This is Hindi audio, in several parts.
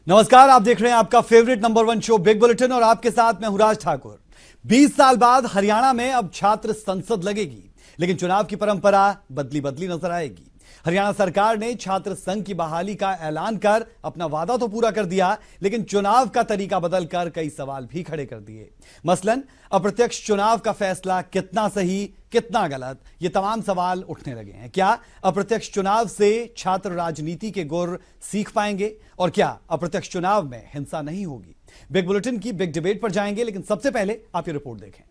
नमस्कार, आप देख रहे हैं आपका favourite number 1 show big bulletin और आपके साथ मैं हूं राज ठाकुर। 20 साल बाद हरियाणा में अब छात्र संसद लगेगी, लेकिन चुनाव की परंपरा बदली बदली नजर आएगी। हरियाणा सरकार ने छात्र संघ की बहाली का ऐलान कर अपना वादा तो पूरा कर दिया, लेकिन चुनाव का तरीका बदलकर कई सवाल भी खड़े कर दिए। मसलन अप्रत्यक्ष चुनाव का फैसला कितना सही, कितना गलत, ये तमाम सवाल उठने लगे हैं। क्या अप्रत्यक्ष चुनाव से छात्र राजनीति के गुर सीख पाएंगे और क्या अप्रत्यक्ष चुनाव में हिंसा नहीं होगी? बिग बुलेटिन की बिग डिबेट पर जाएंगे, लेकिन सबसे पहले आप ये रिपोर्ट देखें।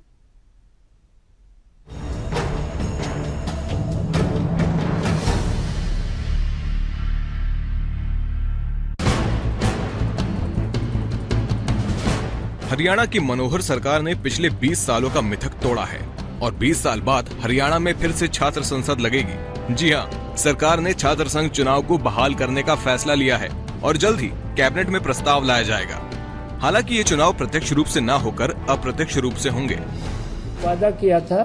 हरियाणा की मनोहर सरकार ने पिछले 20 सालों का मिथक तोड़ा है और 20 साल बाद हरियाणा में फिर से छात्र संसद लगेगी। जी हां, सरकार ने छात्र संघ चुनाव को बहाल करने का फैसला लिया है और जल्द ही कैबिनेट में प्रस्ताव लाया जाएगा। हालांकि ये चुनाव प्रत्यक्ष रूप से न होकर अप्रत्यक्ष रूप से होंगे। वादा किया था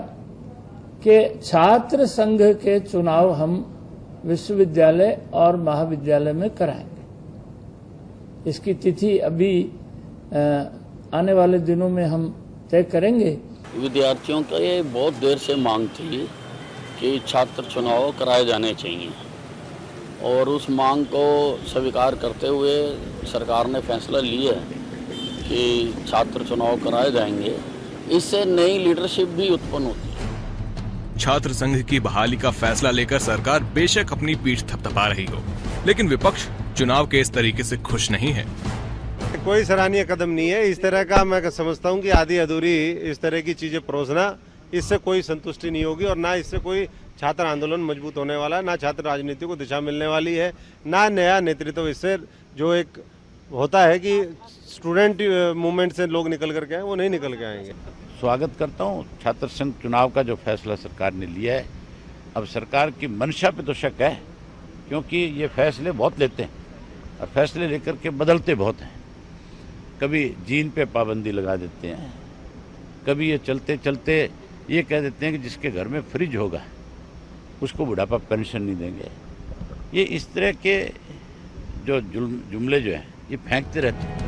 कि छात्र संघ के चुनाव हम विश्वविद्यालय और महाविद्यालय में कराएंगे। इसकी तिथि अभी आने वाले दिनों में हम तय करेंगे। विद्यार्थियों का ये बहुत देर से मांग थी कि छात्र चुनाव कराए जाने चाहिए और उस मांग को स्वीकार करते हुए सरकार ने फैसला लिया कि छात्र चुनाव कराए जाएंगे। इससे नई लीडरशिप भी उत्पन्न होती है। छात्र संघ की बहाली का फैसला लेकर सरकार बेशक अपनी पीठ थपथपा रही हो, लेकिन विपक्ष चुनाव के इस तरीके से खुश नहीं है। कोई सराहनीय कदम नहीं है। इस तरह का मैं समझता हूं कि आधी अधूरी इस तरह की चीजें परोसना, इससे कोई संतुष्टि नहीं होगी और ना इससे कोई छात्र आंदोलन मजबूत होने वाला है, ना छात्र राजनीति को दिशा मिलने वाली है, ना नया नेतृत्व। इससे जो एक होता है कि स्टूडेंट मूवमेंट से लोग निकल करके आए, वो नहीं निकल के आएंगे। स्वागत करता हूँ छात्र संघ चुनाव का जो फैसला सरकार ने लिया है। अब सरकार की मंशा पे तो शक है, क्योंकि ये फैसले बहुत लेते हैं और फैसले लेकर के बदलते बहुत हैं। कभी जीन पे पाबंदी लगा देते हैं, कभी ये चलते चलते ये कह देते हैं कि जिसके घर में फ्रिज होगा उसको बुढ़ापा पेंशन नहीं देंगे। ये इस तरह के जो जुमले जो हैं ये फेंकते रहते हैं।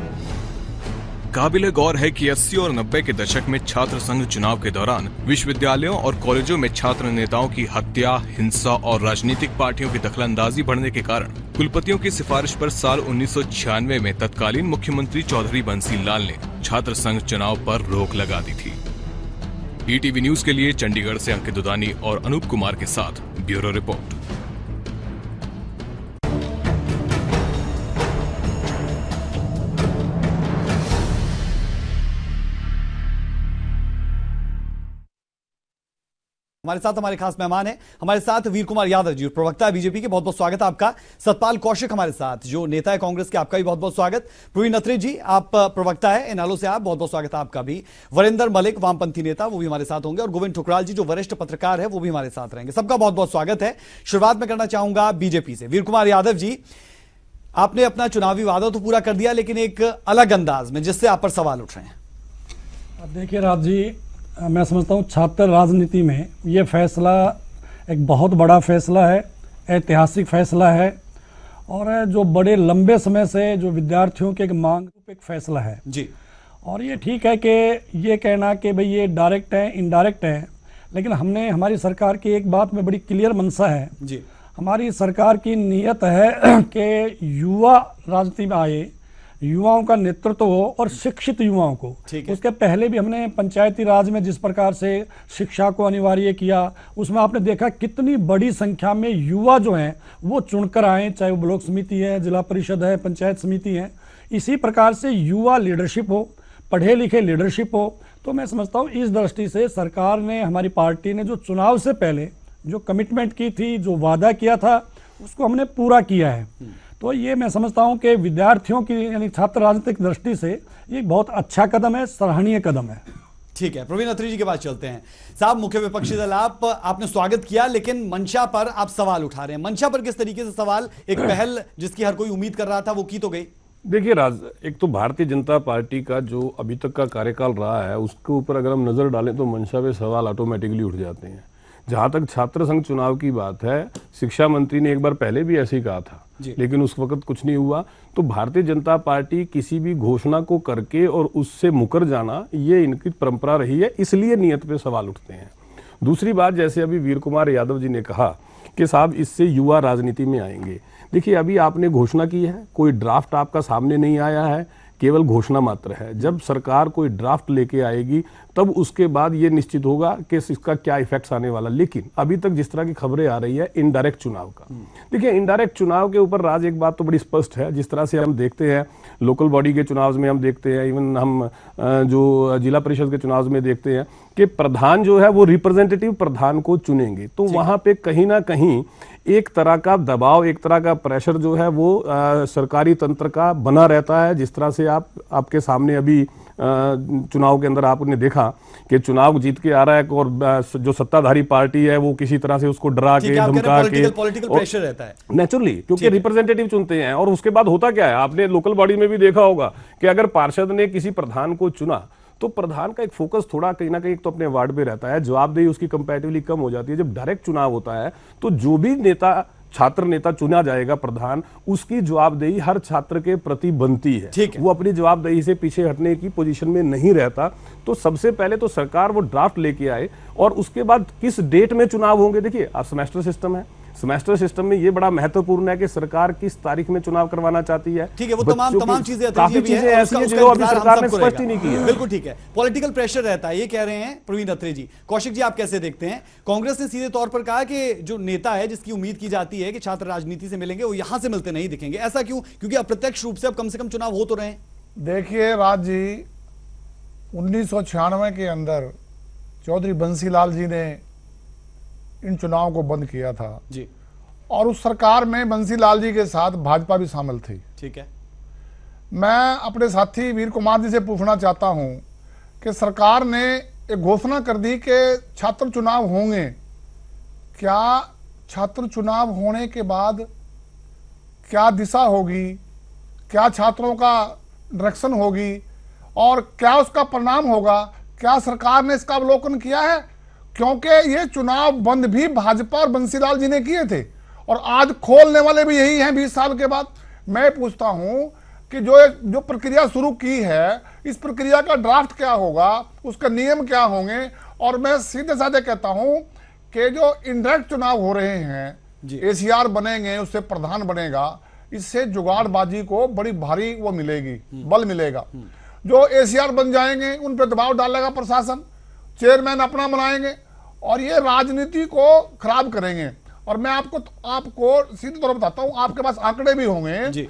काबिले गौर है कि 80 और 90 के दशक में छात्र संघ चुनाव के दौरान विश्वविद्यालयों और कॉलेजों में छात्र नेताओं की हत्या, हिंसा और राजनीतिक पार्टियों की दखलंदाजी बढ़ने के कारण कुलपतियों की सिफारिश पर साल 1996 में तत्कालीन मुख्यमंत्री चौधरी बंसी लाल ने छात्र संघ चुनाव पर रोक लगा दी थी। ईटीवी न्यूज के लिए चंडीगढ़ से अंकित दुदानी और अनूप कुमार के साथ ब्यूरो रिपोर्ट। हमारे साथ हमारे खास मेहमान हैं, हमारे साथ वीर कुमार यादव जी, प्रवक्ता है बीजेपी के, बहुत बहुत स्वागत है आपका। सतपाल कौशिक हमारे साथ, जो नेता है कांग्रेस के, आपका भी बहुत बहुत स्वागत। प्रवीण अत्रे जी, आप प्रवक्ता है इनालो से, आप बहुत बहुत स्वागत है आपका भी। वरिंदर मलिक, वामपंथी नेता, वो भी हमारे साथ होंगे और गोविंद ठुकराल जी, जो वरिष्ठ पत्रकार है, वो भी हमारे साथ रहेंगे। सबका बहुत बहुत स्वागत है। शुरुआत में करना चाहूंगा बीजेपी से। वीर कुमार यादव जी, आपने अपना चुनावी वादा तो पूरा कर दिया, लेकिन एक अलग अंदाज में, जिससे आप पर सवाल उठ रहे हैं। अब देखिए राज जी, मैं समझता हूँ छात्र राजनीति में ये फैसला एक बहुत बड़ा फैसला है, ऐतिहासिक फैसला है और जो बड़े लंबे समय से जो विद्यार्थियों के मांग एक फैसला है जी। और ये ठीक है कि ये कहना कि भाई ये डायरेक्ट है, इनडायरेक्ट है, लेकिन हमने हमारी सरकार की एक बात में बड़ी क्लियर मंशा है जी। हमारी सरकार की नीयत है कि युवा राजनीति में आए, युवाओं का नेतृत्व हो और शिक्षित युवाओं को। उसके पहले भी हमने पंचायती राज में जिस प्रकार से शिक्षा को अनिवार्य किया, उसमें आपने देखा कितनी बड़ी संख्या में युवा जो हैं वो चुनकर आए, चाहे वो ब्लॉक समिति है, जिला परिषद है, पंचायत समिति है। इसी प्रकार से युवा लीडरशिप हो, पढ़े लिखे लीडरशिप हो। तो मैं समझता हूँ इस दृष्टि से सरकार ने, हमारी पार्टी ने जो चुनाव से पहले जो कमिटमेंट की थी, जो वादा किया था, उसको हमने पूरा किया है। तो ये मैं समझता हूं कि विद्यार्थियों की यानी छात्र राजनीतिक दृष्टि से ये बहुत अच्छा कदम है, सराहनीय कदम है। ठीक है, प्रवीण अत्री जी के पास चलते हैं। साहब, मुख्य विपक्षी दल आपने स्वागत किया, लेकिन मंशा पर आप सवाल उठा रहे हैं। मंशा पर किस तरीके से सवाल? एक पहल जिसकी हर कोई उम्मीद कर रहा था, वो की तो गई। देखिए राज, एक तो भारतीय जनता पार्टी का जो अभी तक का कार्यकाल रहा है, उसके ऊपर अगर हम नजर डालें तो मंशा पे सवाल ऑटोमेटिकली उठ जाते हैं। जहां तक छात्र संघ चुनाव की बात है, शिक्षा मंत्री ने एक बार पहले भी ऐसे ही कहा था, लेकिन उस वक्त कुछ नहीं हुआ। तो भारतीय जनता पार्टी किसी भी घोषणा को करके और उससे मुकर जाना, ये इनकी परंपरा रही है, इसलिए नियत पे सवाल उठते हैं। दूसरी बात, जैसे अभी वीर कुमार यादव जी ने कहा कि साहब इससे युवा राजनीति में आएंगे। देखिए, अभी आपने घोषणा की है, कोई ड्राफ्ट आपका सामने नहीं आया है, केवल घोषणा मात्र है। जब सरकार कोई ड्राफ्ट लेके आएगी तब उसके बाद ये निश्चित होगा कि इसका क्या इफेक्ट्स आने वाला। लेकिन अभी तक जिस तरह की खबरें आ रही है इनडायरेक्ट चुनाव का, देखिए इनडायरेक्ट चुनाव के ऊपर राज एक बात तो बड़ी स्पष्ट है, जिस तरह से हम देखते हैं लोकल बॉडी के चुनाव में, हम देखते हैं इवन हम जो जिला परिषद के चुनाव में देखते हैं कि प्रधान जो है वो रिप्रेजेंटेटिव प्रधान को चुनेंगे। तो वहां पे कहीं ना कहीं एक तरह का दबाव, एक तरह का प्रेशर जो है वो सरकारी तंत्र का बना रहता है। जिस तरह से आपके सामने अभी चुनाव के अंदर आपने देखा कि चुनाव जीत के आ रहा है और जो सत्ताधारी पार्टी है वो किसी तरह से उसको डरा के, धमका के, पॉलिटिकल प्रेशर रहता है नेचुरली, क्योंकि रिप्रेजेंटेटिव चुनते हैं। और उसके बाद होता क्या है, आपने लोकल बॉडी में भी देखा होगा कि अगर पार्षद ने किसी प्रधान को चुना तो प्रधान का एक फोकस थोड़ा कहीं ना कहीं तो अपने वार्ड पे रहता है, जवाबदेही उसकी कंपैरेटिवली कम हो जाती है। जब डायरेक्ट चुनाव होता है तो जो भी नेता, छात्र नेता चुना जाएगा प्रधान, उसकी जवाबदेही हर छात्र के प्रति बनती है। वो अपनी जवाबदेही से पीछे हटने की पोजीशन में नहीं रहता। तो सबसे पहले तो सरकार वो ड्राफ्ट लेके आए और उसके बाद किस डेट में चुनाव होंगे। देखिए, अब सेमेस्टर सिस्टम है, सेमेस्टर सिस्टम में ये बड़ा महत्वपूर्ण है कि सरकार किस तारीख में चुनाव करवाना चाहती है। ठीक है, वो तमाम चीजें काफी चीजें ऐसी हैं जो अभी सरकार ने स्पष्ट ही नहीं की है। बिल्कुल ठीक है, पॉलिटिकल प्रेशर रहता है, ये कह रहे हैं प्रवीण अत्रे जी। कौशिक जी, आप कैसे देखते हैं? कांग्रेस ने सीधे तौर पर कहा कि जो नेता है जिसकी उम्मीद की जाती है कि छात्र राजनीति से मिलेंगे, वो यहां से मिलते नहीं दिखेंगे। ऐसा क्यों? क्योंकि अप्रत्यक्ष रूप से अब कम से कम चुनाव हो तो रहे हैं। देखिए राज जी, 1996 के अंदर चौधरी बंसीलाल जी ने इन चुनाव को बंद किया था जी, और उस सरकार में बंसीलाल जी के साथ भाजपा भी शामिल थी। ठीक है, मैं अपने साथी वीर कुमार जी से पूछना चाहता हूं कि सरकार ने एक घोषणा कर दी कि छात्र चुनाव होंगे। क्या छात्र चुनाव होने के बाद क्या दिशा होगी, क्या छात्रों का डायरेक्शन होगी और क्या उसका परिणाम होगा? क्या सरकार ने इसका अवलोकन किया है? क्योंकि ये चुनाव बंद भी भाजपा और बंसीलाल जी ने किए थे और आज खोलने वाले भी यही हैं 20 साल के बाद। मैं पूछता हूं कि जो प्रक्रिया शुरू की है, इस प्रक्रिया का ड्राफ्ट क्या होगा, उसके नियम क्या होंगे? और मैं सीधे साधे कहता हूं कि जो इनडायरेक्ट चुनाव हो रहे हैं, एसीआर बनेंगे, उससे प्रधान बनेगा, इससे जुगाड़बाजी को बड़ी भारी वो मिलेगी, बल मिलेगा। जो एसीआर बन जाएंगे उन पर दबाव डालेगा प्रशासन, चेयरमैन अपना बनाएंगे और ये राजनीति को खराब करेंगे। और मैं आपको सीधे तौर पर बताता हूं, आपके पास आंकड़े भी होंगे जी।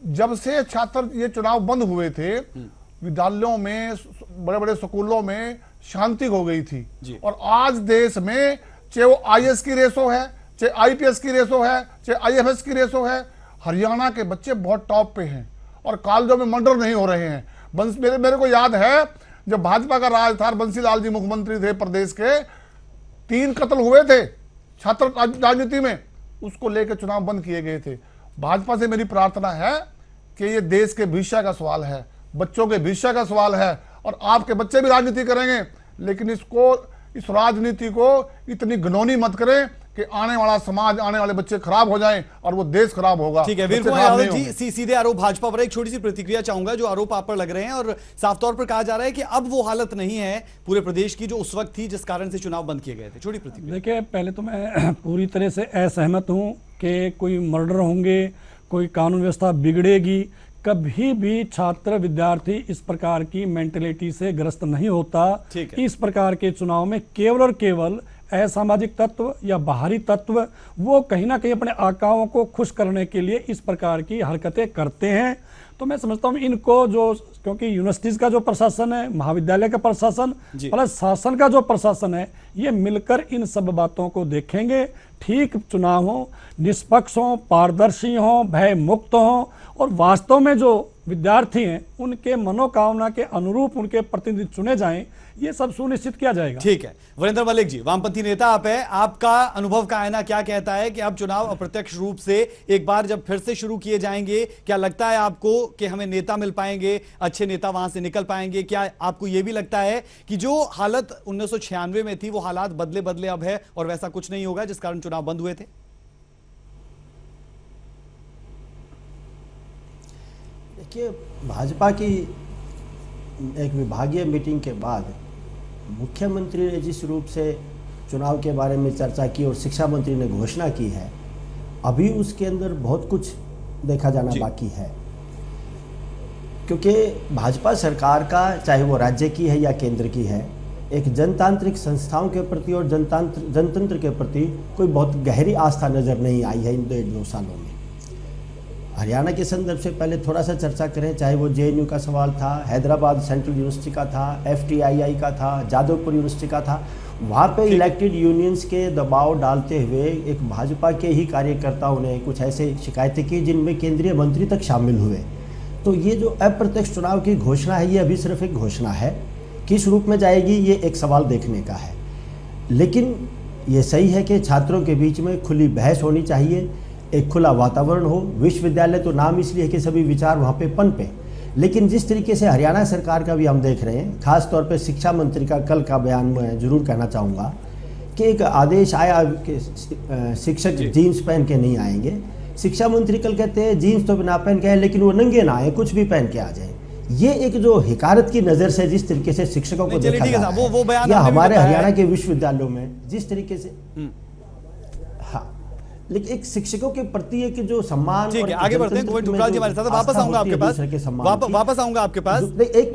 जब से छात्र ये चुनाव बंद हुए थे, विद्यालयों में, बड़े बड़े स्कूलों में शांति हो गई थी। और आज देश में चाहे वो आईएएस की रेसो है, चाहे आईपीएस की रेसो है, चाहे आईएफएस की रेसो है, हरियाणा के बच्चे बहुत टॉप पे हैं और कॉलेजों में मर्डर नहीं हो रहे हैं। मेरे को याद है जब भाजपा का राज था, बंसीलाल जी मुख्यमंत्री थे प्रदेश के, 3 कत्ल हुए थे छात्र राजनीति में, उसको लेकर चुनाव बंद किए गए थे। भाजपा से मेरी प्रार्थना है कि ये देश के भविष्य का सवाल है, बच्चों के भविष्य का सवाल है और आपके बच्चे भी राजनीति करेंगे, लेकिन इस राजनीति को इतनी घिनौनी मत करें कि आने वाला समाज, आने वाले बच्चे खराब हो जाएं और वो देश खराब होगा। ठीक है, वीर कुमार यादव जी, सीधे आरोप भाजपा पर, एक छोटी सी प्रतिक्रिया चाहूंगा। जो आरोप आप पर लग रहे हैं और साफ तौर पर कहा जा रहा है कि अब वो हालत नहीं है पूरे प्रदेश की जो उस वक्त थी जिस कारण से चुनाव बंद किए गए थे। छोटी प्रतिक्रिया। देखिए, पहले तो मैं पूरी तरह से असहमत हूं कि कोई मर्डर होंगे, कोई कानून व्यवस्था बिगड़ेगी। कभी भी छात्र विद्यार्थी इस प्रकार की मेंटेलिटी से ग्रस्त नहीं होता। इस प्रकार के चुनाव में केवल और केवल असामाजिक तत्व या बाहरी तत्व वो कहीं ना कहीं अपने आकाओं को खुश करने के लिए इस प्रकार की हरकतें करते हैं। तो मैं समझता हूँ इनको जो, क्योंकि यूनिवर्सिटीज का जो प्रशासन है, महाविद्यालय का प्रशासन प्लस शासन का जो प्रशासन है, ये मिलकर इन सब बातों को देखेंगे। ठीक चुनाव हो, निष्पक्ष हो, पारदर्शी हो, भय मुक्त हो और वास्तव में जो विद्यार्थी हैं उनके मनोकामना के अनुरूप उनके प्रतिनिधि चुने जाएं, ये सब सुनिश्चित किया जाएगा। ठीक है, वीरेंद्र मलिक जी, वामपंथी नेता आप है, आपका अनुभव का आईना क्या कहता है कि अब चुनाव अप्रत्यक्ष रूप से एक बार जब फिर से शुरू किए जाएंगे, क्या लगता है आपको कि हमें नेता मिल पाएंगे, अच्छे नेता वहां से निकल पाएंगे? क्या आपको यह भी लगता है कि जो हालत 1996 में थी वो हालात बदले बदले अब है और वैसा कुछ नहीं होगा जिस कारण चुनाव बंद हुए थे? देखिए, भाजपा की एक विभागीय मीटिंग के बाद मुख्यमंत्री ने जिस रूप से चुनाव के बारे में चर्चा की और शिक्षा मंत्री ने घोषणा की है, अभी उसके अंदर बहुत कुछ देखा जाना बाकी है। क्योंकि भाजपा सरकार का, चाहे वो राज्य की है या केंद्र की है, एक जनतांत्रिक संस्थाओं के प्रति और जनतंत्र के प्रति कोई बहुत गहरी आस्था नजर नहीं आई है इन 1.5 सालों में। हरियाणा के संदर्भ से पहले थोड़ा सा चर्चा करें, चाहे वो JNU का सवाल था, हैदराबाद सेंट्रल यूनिवर्सिटी का था, FTII का था, जादवपुर यूनिवर्सिटी का था, वहाँ पे इलेक्टेड यूनियंस के दबाव डालते हुए एक भाजपा के ही कार्यकर्ताओं ने कुछ ऐसे शिकायतें की जिनमें केंद्रीय मंत्री तक शामिल हुए। तो ये जो अप्रत्यक्ष चुनाव की घोषणा है, ये अभी सिर्फ एक घोषणा है, किस रूप में जाएगी ये एक सवाल देखने का है। लेकिन ये सही है कि छात्रों के बीच में खुली बहस होनी चाहिए, एक खुला वातावरण हो। विश्वविद्यालय तो नाम इसलिए है कि सभी विचार वहाँ पे पनपे, लेकिन जिस तरीके से हरियाणा सरकार का भी हम देख रहे हैं, खास तौर पे शिक्षा मंत्री का कल का बयान मैं जरूर कहना चाहूँगा कि एक आदेश आया कि शिक्षक जीन्स पहन के नहीं आएंगे। शिक्षा मंत्री कल कहते हैं जीन्स तो बिना पहन के आए, लेकिन वो नंगे ना आए, कुछ भी पहन के आ जाए। ये एक जो हिकारत की नज़र से जिस तरीके से शिक्षकों को देखा जा रहा है, वो बयान या हमारे हरियाणा के विश्वविद्यालयों में जिस तरीके से, लेकिन एक शिक्षकों के प्रति एक जो सम्मान। ठीक है, आगे बढ़ते हैं। गोविंद ठुकराल जी हमारे साथ, वापस आऊंगा आपके पास, वापस आऊंगा आपके पास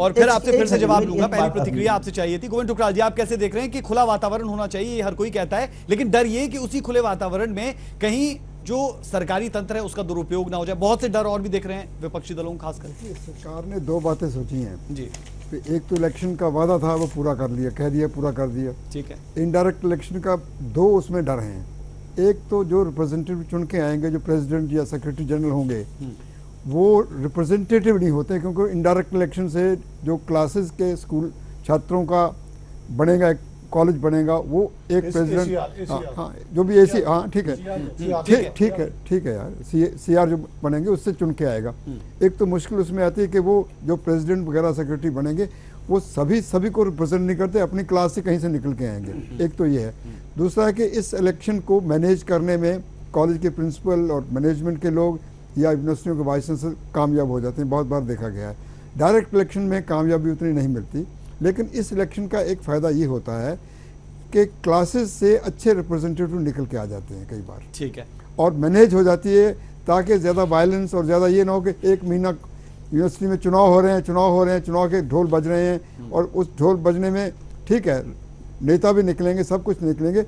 और फिर आपसे फिर से जवाब लूंगा। पहली प्रतिक्रिया आपसे चाहिए थी। गोविंद ठुकराल जी, आप कैसे देख रहे हैं कि खुला वातावरण होना चाहिए, ये हर कोई कहता है, लेकिन डर ये कि उसी खुले वातावरण में कहीं जो सरकारी तंत्र है उसका दुरुपयोग ना हो जाए? बहुत से डर और भी देख रहे हैं विपक्षी दलों को खासकर। सरकार ने 2 बातें सोची हैं जी। एक तो इलेक्शन का वादा था वो पूरा कर लिया, कह दिया पूरा कर दिया। ठीक है। इनडायरेक्ट इलेक्शन का 2 उसमें डर हैं। एक तो जो रिप्रेजेंटेटिव चुन के आएंगे, जो प्रेसिडेंट या सेक्रेटरी जनरल होंगे, वो रिप्रेजेंटेटिव नहीं होते, क्योंकि इनडायरेक्ट इलेक्शन से जो क्लासेस के स्कूल छात्रों का बनेगा, कॉलेज बनेगा, वो एक प्रेसिडेंट, हाँ जो भी AC, हाँ ठीक है यार, CR जो बनेंगे उससे चुन के आएगा। एक तो मुश्किल उसमें आती है कि वो जो प्रेसिडेंट वगैरह सेक्रेटरी बनेंगे वो सभी को रिप्रेजेंट नहीं करते, अपनी क्लास से कहीं से निकल के आएंगे। एक तो ये है। दूसरा है कि इस इलेक्शन को मैनेज करने में कॉलेज के प्रिंसिपल और मैनेजमेंट के लोग या यूनिवर्सिटियों के वाइस चांसलर कामयाब हो जाते हैं, बहुत बार देखा गया है। डायरेक्ट इलेक्शन में कामयाबी उतनी नहीं मिलती, लेकिन इस इलेक्शन का एक फ़ायदा ये होता है कि क्लासेस से अच्छे रिप्रेजेंटेटिव निकल के आ जाते हैं कई बार। ठीक है। और मैनेज हो जाती है, ताकि ज़्यादा वायलेंस और ज़्यादा ये ना हो कि 1 महीना यूनिवर्सिटी में चुनाव हो रहे हैं, चुनाव के ढोल बज रहे हैं, और उस ढोल बजने में ठीक है नेता भी निकलेंगे, सब कुछ निकलेंगे,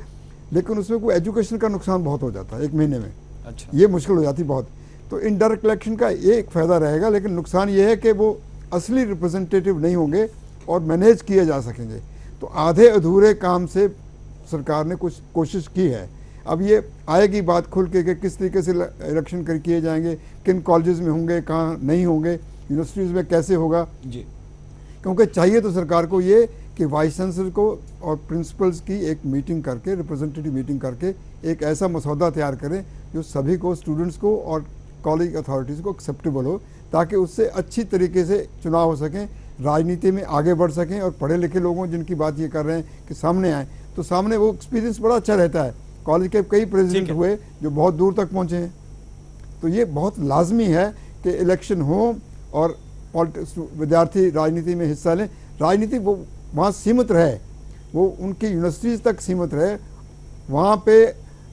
लेकिन उसमें कोई एजुकेशन का नुकसान बहुत हो जाता है 1 महीने में। अच्छा। ये मुश्किल हो जाती बहुत। तो इनडायरेक्ट इलेक्शन का ये एक फ़ायदा रहेगा, लेकिन नुकसान ये है कि वो असली रिप्रेजेंटेटिव नहीं होंगे और मैनेज किए जा सकेंगे। तो आधे अधूरे काम से सरकार ने कुछ कोशिश की है। अब ये आएगी बात खुल के कि किस तरीके से इलेक्शन किए जाएंगे, किन कॉलेजेस में होंगे, कहाँ नहीं होंगे, यूनिवर्सिटीज़ में कैसे होगा जी। क्योंकि चाहिए तो सरकार को ये कि वाइस चांसलर को और प्रिंसिपल्स की एक मीटिंग करके, रिप्रेजेंटेटिव मीटिंग करके एक ऐसा मसौदा तैयार करें जो सभी को, स्टूडेंट्स को और कॉलेज अथॉरिटीज़ को एक्सेप्टेबल हो, ताकि उससे अच्छी तरीके से चुनाव हो सकें, राजनीति में आगे बढ़ सकें, और पढ़े लिखे लोगों जिनकी बात ये कर रहे हैं कि सामने आए, तो सामने वो एक्सपीरियंस बड़ा अच्छा रहता है। कॉलेज के कई प्रेसिडेंट हुए जो बहुत दूर तक पहुँचे हैं। तो ये बहुत लाजमी है कि इलेक्शन हो और विद्यार्थी राजनीति में हिस्सा लें। राजनीति वो वहाँ सीमित रहे, वो उनकी यूनिवर्सिटीज़ तक सीमित रहे, वहाँ पे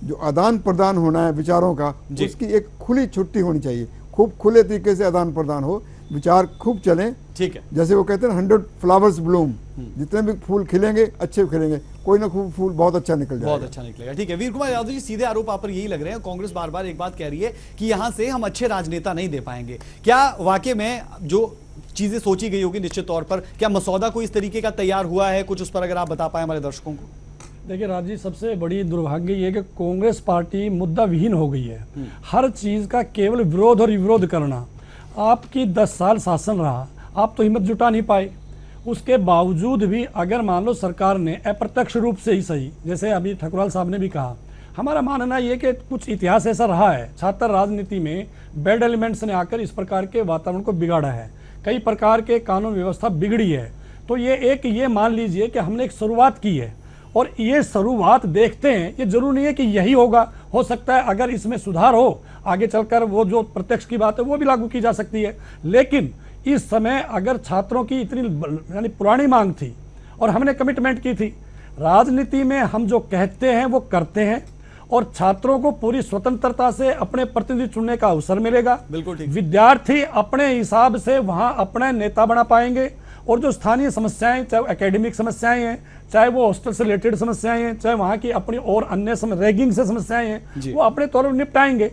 जो आदान प्रदान होना है विचारों का, उसकी एक खुली छुट्टी होनी चाहिए, खूब खुले तरीके से आदान प्रदान हो, विचार खूब चलें। ठीक है। जैसे वो कहते हैं 100 फ्लावर्स ब्लूम, जितने भी फूल खिलेंगे अच्छे खिलेंगे, कोई ना कोई फूल बहुत अच्छा निकल जाएगा, बहुत अच्छा निकलेगा। ठीक है, वीर कुमार यादव जी, सीधे आरोप आप पर यही लग रहे हैं, कांग्रेस बार बार एक बात कह रही है कि यहां से हम अच्छे राजनेता नहीं दे पाएंगे। क्या वाकई में जो चीजें सोची गई होगी निश्चित तौर पर, क्या मसौदा कोई इस तरीके का तैयार हुआ है? कुछ उस पर अगर आप बता पाए हमारे दर्शकों को। देखिए राज जी, सबसे बड़ी दुर्भाग्य ये कि कांग्रेस पार्टी मुद्दा विहीन हो गई है। हर चीज का केवल विरोध और विरोध करना। आपकी 10 साल शासन रहा, आप तो हिम्मत जुटा नहीं पाए। उसके बावजूद भी अगर मान लो सरकार ने अप्रत्यक्ष रूप से ही सही, जैसे अभी ठकुराल साहब ने भी कहा, हमारा मानना ये कि कुछ इतिहास ऐसा रहा है छात्र राजनीति में बैड एलिमेंट्स ने आकर इस प्रकार के वातावरण को बिगाड़ा है, कई प्रकार के कानून व्यवस्था बिगड़ी है। तो ये मान लीजिए कि हमने एक शुरुआत की है और ये शुरुआत देखते हैं, ये जरूरी नहीं है कि यही होगा, हो सकता है अगर इसमें सुधार हो आगे चलकर वो जो प्रत्यक्ष की बात है वो भी लागू की जा सकती है। लेकिन इस समय अगर छात्रों की इतनी यानी पुरानी मांग थी और हमने कमिटमेंट की थी, राजनीति में हम जो कहते हैं वो करते हैं और छात्रों को पूरी स्वतंत्रता से अपने प्रतिनिधि चुनने का अवसर मिलेगा। बिल्कुल ठीक। विद्यार्थी अपने हिसाब से वहां अपने नेता बना पाएंगे और जो स्थानीय समस्याएं, चाहे एकेडमिक समस्याएं हैं, चाहे वो हॉस्टल से रिलेटेड समस्याएं हैं, चाहे वहां की अपनी और अन्य रैगिंग से समस्याएं हैं, वो अपने तौर पर निपटाएंगे।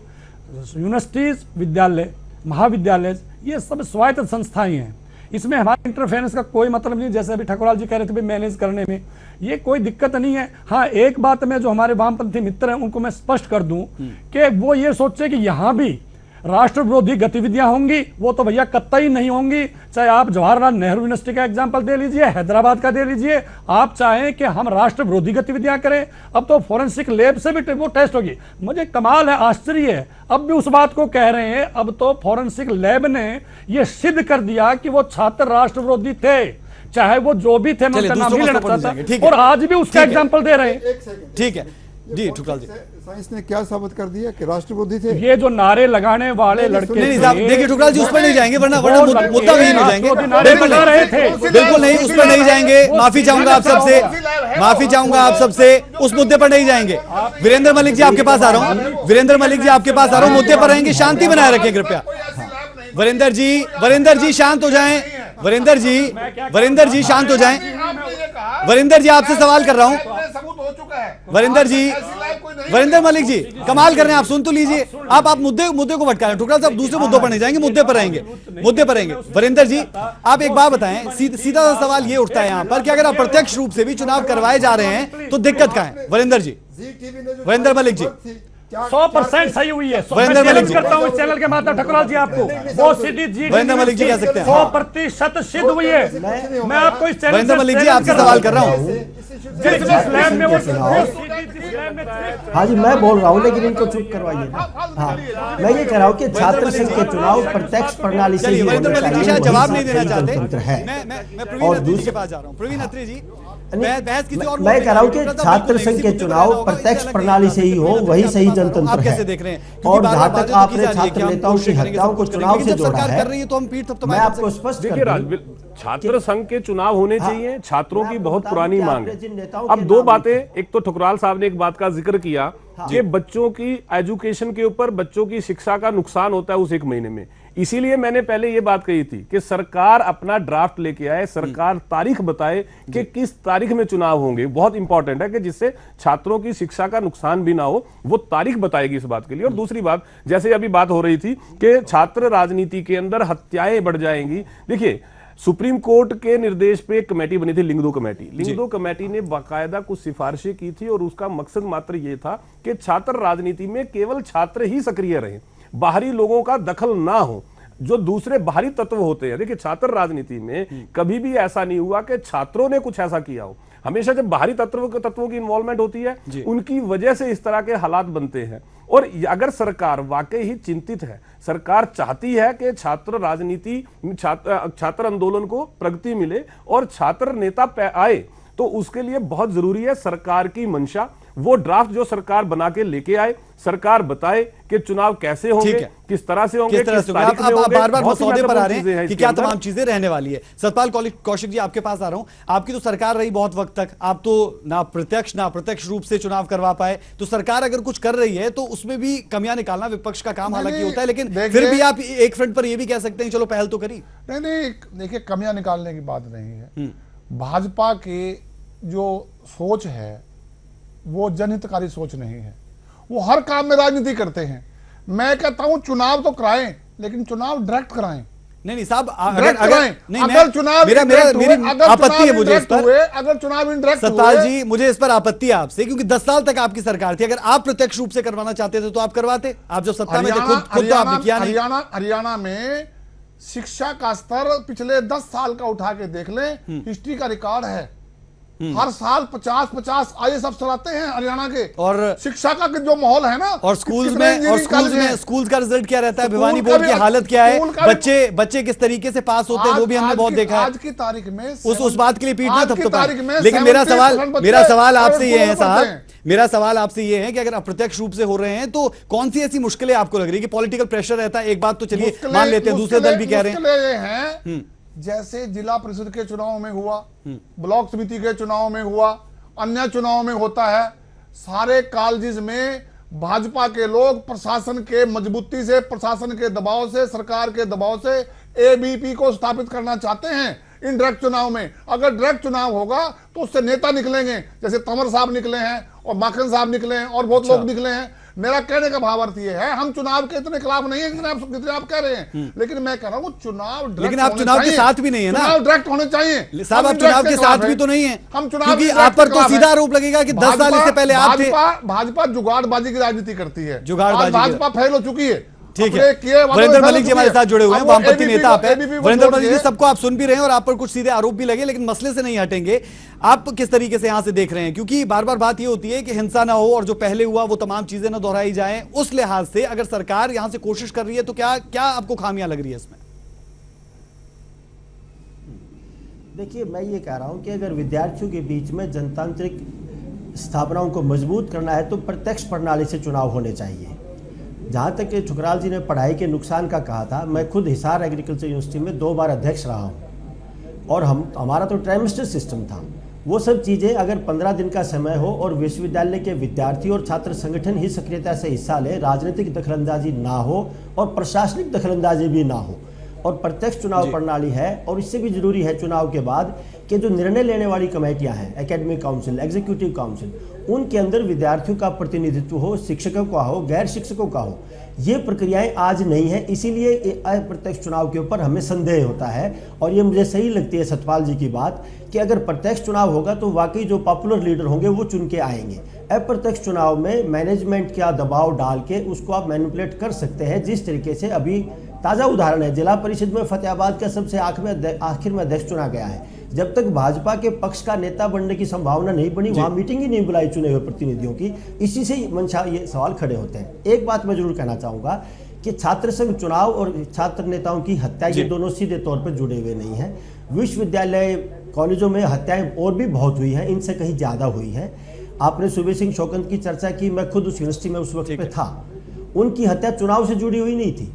यूनिवर्सिटीज, विद्यालय, महाविद्यालय, ये सब स्वायत्त संस्थाएं हैं, इसमें हमारे इंटरफेरेंस का कोई मतलब नहीं। जैसे अभी ठकुराल जी कह रहे थे मैनेज करने में ये कोई दिक्कत नहीं है। हाँ, एक बात में जो हमारे वामपंथी मित्र हैं उनको मैं स्पष्ट कर दूं कि वो ये सोचे कि यहां भी राष्ट्र विरोधी गतिविधियां होंगी, वो तो भैया कतई नहीं होंगी। चाहे आप जवाहरलाल नेहरू यूनिवर्सिटी का एग्जांपल दे लीजिए, हैदराबाद का दे लीजिए, आप चाहें कि हम राष्ट्र विरोधी गतिविधियां करें, अब तो फोरेंसिक लैब से भी वो टेस्ट होगी। मुझे कमाल है, आश्चर्य है, अब भी उस बात को कह रहे हैं। अब तो फोरेंसिक लैब ने ये सिद्ध कर दिया कि वो छात्र राष्ट्र विरोधी थे, चाहे वो जो भी थे, मैं उनका नाम नहीं लेना चाहता, और आज भी उसका एग्जाम्पल दे रहे हैं। ठीक है जी ठुकराल जी, साइंस ने क्या साबित कर दिया कि राष्ट्रविरोधी थे? ये जो नारे लगाने वाले लड़के, नहीं साहब देखिए ठुकराल जी, उस पर नहीं जाएंगे वरना मुद्दा वही नहीं जाएंगे। बिल्कुल नहीं, उस पर नहीं जाएंगे। माफी चाहूंगा आप सबसे, उस मुद्दे पर नहीं जाएंगे। वीरेंद्र मलिक जी आपके पास आ रहा हूँ, मुद्दे पर रहेंगे। शांति बनाए रखें कृपया। वरिंदर जी शांत हो जाएं। वरिंदर जी शांत हो जाएं। वरिंदर जी आपसे सवाल कर रहा हूं। वरिंदर मलिक जी कमाल कर रहे हैं, आप सुन तो लीजिए। आप मुद्दे को भटका रहे हैं। ठुकराल साहब दूसरे मुद्दों पर नहीं जाएंगे, मुद्दे पर रहेंगे। वरिंदर जी आप एक बात बताएं, सीधा सा सवाल ये उठता है यहाँ पर कि अगर अप्रत्यक्ष रूप से भी चुनाव करवाए जा रहे हैं तो दिक्कत क्या है? वरिंदर मलिक जी 100% सही हुई है। वरिंदर मलिक जी करता हूं इस चैनल के माध्यम ठकुराल जी आपको वो सीधी जी वरिंदर मलिक जी कह सकते हैं 100% सिद्ध हुई है। मैं आपको इस चैनल वरिंदर मलिक जी आपसे सवाल कर रहा हूं। हाँ जी, मैं बोल रहा हूँ लेकिन इनको चुप करवाइए। हाँ, मैं ये कह रहा हूँ कि छात्र संघ के चुनाव प्रत्यक्ष प्रणाली से ही होने चाहिए, जवाब नहीं देना चाहते। और दूसरे पास जा रहा हूँ, प्रवीण अत्री जी मैं कह रहा हूँ कि छात्र संघ के चुनाव प्रत्यक्ष प्रणाली से ही हो, वही सही जनतंत्र है। देख रहे हैं और जहाँ तक आपने छात्र नेताओं की हत्याओं को चुनाव से जोड़ा है, मैं आपको स्पष्ट कर दूं, छात्र संघ के चुनाव होने चाहिए, छात्रों की बहुत पुरानी मांग है। अब दो बातें, एक तो ठुकराल साहब ने एक बात का जिक्र किया कि बच्चों की एजुकेशन के ऊपर, बच्चों की शिक्षा का नुकसान होता है उस एक महीने में। इसीलिए मैंने पहले ये बात कही थी कि सरकार अपना ड्राफ्ट लेके आए, सरकार तारीख बताए कि किस तारीख में चुनाव होंगे। बहुत इंपॉर्टेंट है कि जिससे छात्रों की शिक्षा का नुकसान भी ना हो, वो तारीख बताएगी इस बात के लिए। और दूसरी बात, जैसे अभी बात हो रही थी कि छात्र राजनीति के अंदर हत्याएं बढ़ जाएंगी। देखिए, सुप्रीम कोर्ट के निर्देश पे एक कमेटी बनी थी, लिंगदो कमेटी ने बाकायदा कुछ सिफारिशें की थी और उसका मकसद मात्र ये था कि छात्र राजनीति में केवल छात्र ही सक्रिय रहें, बाहरी लोगों का दखल ना हो, जो दूसरे बाहरी तत्व होते हैं। देखिए, छात्र राजनीति में कभी भी ऐसा नहीं हुआ कि छात्रों ने कुछ ऐसा किया हो। हमेशा जब बाहरी तत्वों की इन्वॉल्वमेंट होती है, उनकी वजह से इस तरह के हालात बनते हैं। और अगर सरकार वाकई ही चिंतित है, सरकार चाहती है कि छात्र राजनीति, छात्र आंदोलन को प्रगति मिले और छात्र नेता आए, तो उसके लिए बहुत जरूरी है सरकार की मंशा। वो ड्राफ्ट जो सरकार बना के लेके आए, सरकार बताए कि चुनाव कैसे होंगे, किस तरह से होंगे, किस तारीख में होंगे। बार-बार मसौदे पर आ रहे हैं कि क्या तमाम चीजें रहने वाली है। सतपाल कौशिक जी आपके पास आ रहा हूं। आपकी तो सरकार रही बहुत वक्त तक, आप तो ना प्रत्यक्ष रूप से चुनाव करवा पाए, तो सरकार अगर कुछ कर रही है तो उसमें भी कमियां निकालना विपक्ष का काम हालांकि होता है, लेकिन फिर भी आप एक फ्रंट पर यह भी कह सकते हैं चलो पहल तो करी। नहीं, देखिए, कमियां निकालने की बात नहीं है। भाजपा की जो सोच है वो जनहितकारी सोच नहीं है। वो हर काम में राजनीति करते हैं। मैं कहता हूं चुनाव तो कराएं, लेकिन चुनाव डायरेक्ट कराएं। नहीं साहब, अगर चुनाव मेरी आपत्ति है मुझे इस पर, अगर चुनाव इंडायरेक्ट सतपाल जी, मुझे इस पर आपत्ति है आपसे, क्योंकि 10 साल तक आपकी सरकार थी। अगर आप प्रत्यक्ष रूप से करवाना चाहते थे तो आप करवाते। आप जो सत्ता में थे खुद तो आपने किया नहीं। हरियाणा में शिक्षा का स्तर पिछले 10 साल का उठा के देख लें, हिस्ट्री का रिकॉर्ड है। हर साल 50-50 IAS अफसर आते हैं हरियाणा के। और शिक्षा का जो माहौल है ना, और स्कूल्स का रिजल्ट क्या रहता है, भिवानी बोर्ड की हालत क्या है, बच्चे किस तरीके से पास होते हैं वो भी हमने बहुत देखा है। आज की तारीख में उस बात के लिए पीटना तब तो, लेकिन मेरा सवाल आपसे ये है साहब, मेरा सवाल आपसे ये है कि अगर अप्रत्यक्ष रूप से हो रहे हैं तो कौन सी ऐसी मुश्किलें आपको लग रही है कि पॉलिटिकल प्रेशर रहता है? एक बात तो चलिए मान लेते हैं, दूसरे दल भी कह रहे हैं जैसे जिला परिषद के चुनाव में हुआ, ब्लॉक समिति के चुनाव में हुआ, अन्य चुनाव में होता है, सारे कॉलेजेस में भाजपा के लोग प्रशासन के मजबूती से, प्रशासन के दबाव से, सरकार के दबाव से ABP को स्थापित करना चाहते हैं। इनडायरेक्ट चुनाव में अगर डायरेक्ट चुनाव होगा तो उससे नेता निकलेंगे, जैसे तंवर साहब निकले हैं और माखन साहब निकले हैं और बहुत लोग निकले हैं। मेरा कहने का भाव अर्थ ये है, हम चुनाव के इतने खिलाफ नहीं है जितने आप कह रहे हैं, लेकिन मैं कह रहा हूँ चुनाव, लेकिन आप चुनाव के साथ भी नहीं है ना, चुनाव डायरेक्ट होने चाहिए साहब। आप चुनाव के साथ भी तो नहीं है, हम चुनाव, क्योंकि आप पर तो सीधा आरोप लगेगा कि 10 साल इससे पहले आप थे। भाजपा जुगाड़बाजी की राजनीति करती है, जुगाड़बाजी, भाजपा फेल हो चुकी है। ठीक है, वरिंदर मलिक जी हमारे साथ जुड़े हुए हैं, वामपंथी नेता आप हैं। वरिंदर मलिक जी, सबको आप सुन भी रहे हैं और आप पर कुछ सीधे आरोप भी लगे, लेकिन मसले से नहीं हटेंगे। आप किस तरीके से यहां से देख रहे हैं? क्योंकि बार बार बात ये होती है कि हिंसा ना हो और जो पहले हुआ वो तमाम चीजें ना दोहराई जाएं। उस लिहाज से अगर सरकार यहां से कोशिश कर रही है तो क्या क्या आपको खामियां लग रही है इसमें? देखिए, मैं ये कह रहा हूं कि अगर विद्यार्थियों के बीच में जनतांत्रिक स्थापनाओं को मजबूत करना है तो प्रत्यक्ष प्रणाली से चुनाव होने चाहिए। जहाँ तक कि ठुकराल जी ने पढ़ाई के नुकसान का कहा था, मैं खुद हिसार एग्रीकल्चर यूनिवर्सिटी में 2 बार अध्यक्ष रहा हूँ और हमारा तो ट्राइमेस्टर सिस्टम था। वो सब चीज़ें अगर 15 दिन का समय हो और विश्वविद्यालय के विद्यार्थी और छात्र संगठन ही सक्रियता से हिस्सा ले, राजनीतिक दखलंदाजी ना हो और प्रशासनिक दखलंदाजी भी ना हो, और प्रत्यक्ष चुनाव प्रणाली है। और इससे भी जरूरी है चुनाव के बाद कि जो निर्णय लेने वाली कमेटियां हैं, एकेडमिक काउंसिल, एग्जीक्यूटिव काउंसिल, उनके अंदर विद्यार्थियों का प्रतिनिधित्व हो, शिक्षकों का हो, गैर शिक्षकों का हो। ये प्रक्रियाएं आज नहीं है, इसीलिए अप्रत्यक्ष चुनाव के ऊपर हमें संदेह होता है। और ये मुझे सही लगती है सतपाल जी की बात कि अगर प्रत्यक्ष चुनाव होगा तो वाकई जो पॉपुलर लीडर होंगे वो चुन के आएंगे। अप्रत्यक्ष चुनाव में मैनेजमेंट का दबाव डाल के उसको आप मैनिपुलेट कर सकते हैं, जिस तरीके से अभी ताज़ा उदाहरण है जिला परिषद में फतेहाबाद का सबसे आखिर में अध्यक्ष चुना गया है। जब तक भाजपा के पक्ष का नेता बनने की संभावना नहीं बनी, वहां मीटिंग ही नहीं बुलाई चुने हुए प्रतिनिधियों की। इसी से मंशा ये सवाल खड़े होते हैं। एक बात मैं जरूर कहना चाहूंगा कि छात्र संघ चुनाव और छात्र नेताओं की हत्या, ये दोनों सीधे तौर पर जुड़े हुए नहीं है। विश्वविद्यालय कॉलेजों में हत्याएं और भी बहुत हुई हैं, इनसे कहीं ज्यादा हुई है। आपने सुबेर सिंह शौकत की चर्चा की, मैं खुद उस यूनिवर्सिटी में उस वक्त पे था। उनकी हत्या चुनाव से जुड़ी हुई नहीं थी,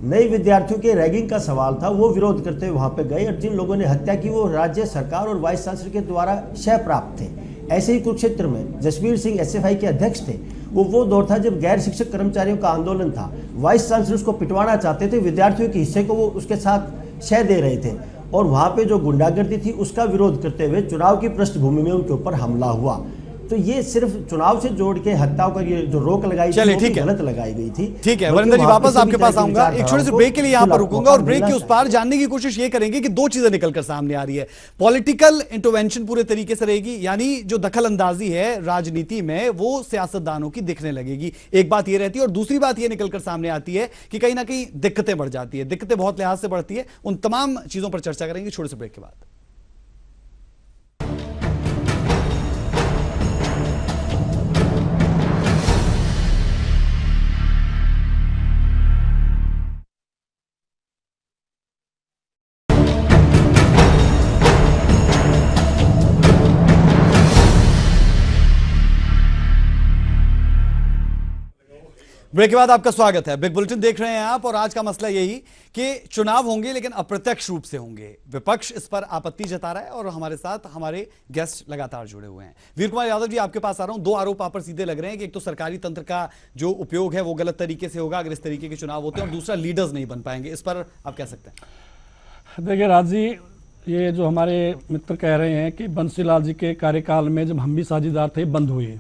नए विद्यार्थियों के रैगिंग का सवाल था, वो विरोध करते हुए वहां पे गए और जिन लोगों ने हत्या की वो राज्य सरकार और वाइस चांसलर के द्वारा शय प्राप्त थे। ऐसे ही कुरुक्षेत्र में जसवीर सिंह SFI के अध्यक्ष थे। वो दौर था जब गैर शिक्षक कर्मचारियों का आंदोलन था, वाइस चांसलर उसको पिटवाना चाहते थे, विद्यार्थियों के हिस्से को वो उसके साथ शय दे रहे थे और वहां पे जो गुंडागर्दी थी उसका विरोध करते हुए चुनाव की पृष्ठभूमि में उनके ऊपर हमला हुआ। तो ये सिर्फ चुनाव से जोड़ के हत्याओं का ये जो रोक लगाई थी गलत लगाई गई थी। ठीक है वरिंदर जी, वापस आपके पास आऊंगा, एक छोटे से ब्रेक के लिए यहां पर रुकूंगा और ब्रेक के उस पार जानने की कोशिश ये करेंगे कि 2 चीजें निकलकर सामने आ रही है। पॉलिटिकल इंटरवेंशन पूरे तरीके से रहेगी, यानी जो दखल अंदाजी है राजनीति में वो सियासतदानों की दिखने लगेगी, एक बात ये रहती है। और दूसरी बात ये निकलकर सामने आती है कि कहीं ना कहीं दिक्कतें बढ़ जाती है, दिक्कतें बहुत लिहाज से बढ़ती है। उन तमाम चीजों पर चर्चा करेंगे छोटे से ब्रेक के बाद। ब्रेक के बाद आपका स्वागत है। बिग बुलेटिन देख रहे हैं आप और आज का मसला यही कि चुनाव होंगे लेकिन अप्रत्यक्ष रूप से होंगे। विपक्ष इस पर आपत्ति जता रहा है और हमारे साथ हमारे गेस्ट लगातार जुड़े हुए हैं। वीर कुमार यादव जी, आपके पास आ रहा हूं। 2 आरोप आप पर सीधे लग रहे हैं कि एक तो सरकारी तंत्र का जो उपयोग है वो गलत तरीके से होगा अगर इस तरीके के चुनाव होते हैं, और दूसरा लीडर्स नहीं बन पाएंगे। इस पर आप कह सकते हैं? देखिए राज जी, ये जो हमारे मित्र कह रहे हैं कि बंसीलाल जी के कार्यकाल में जब हम भी साझेदार थे बंद हुए,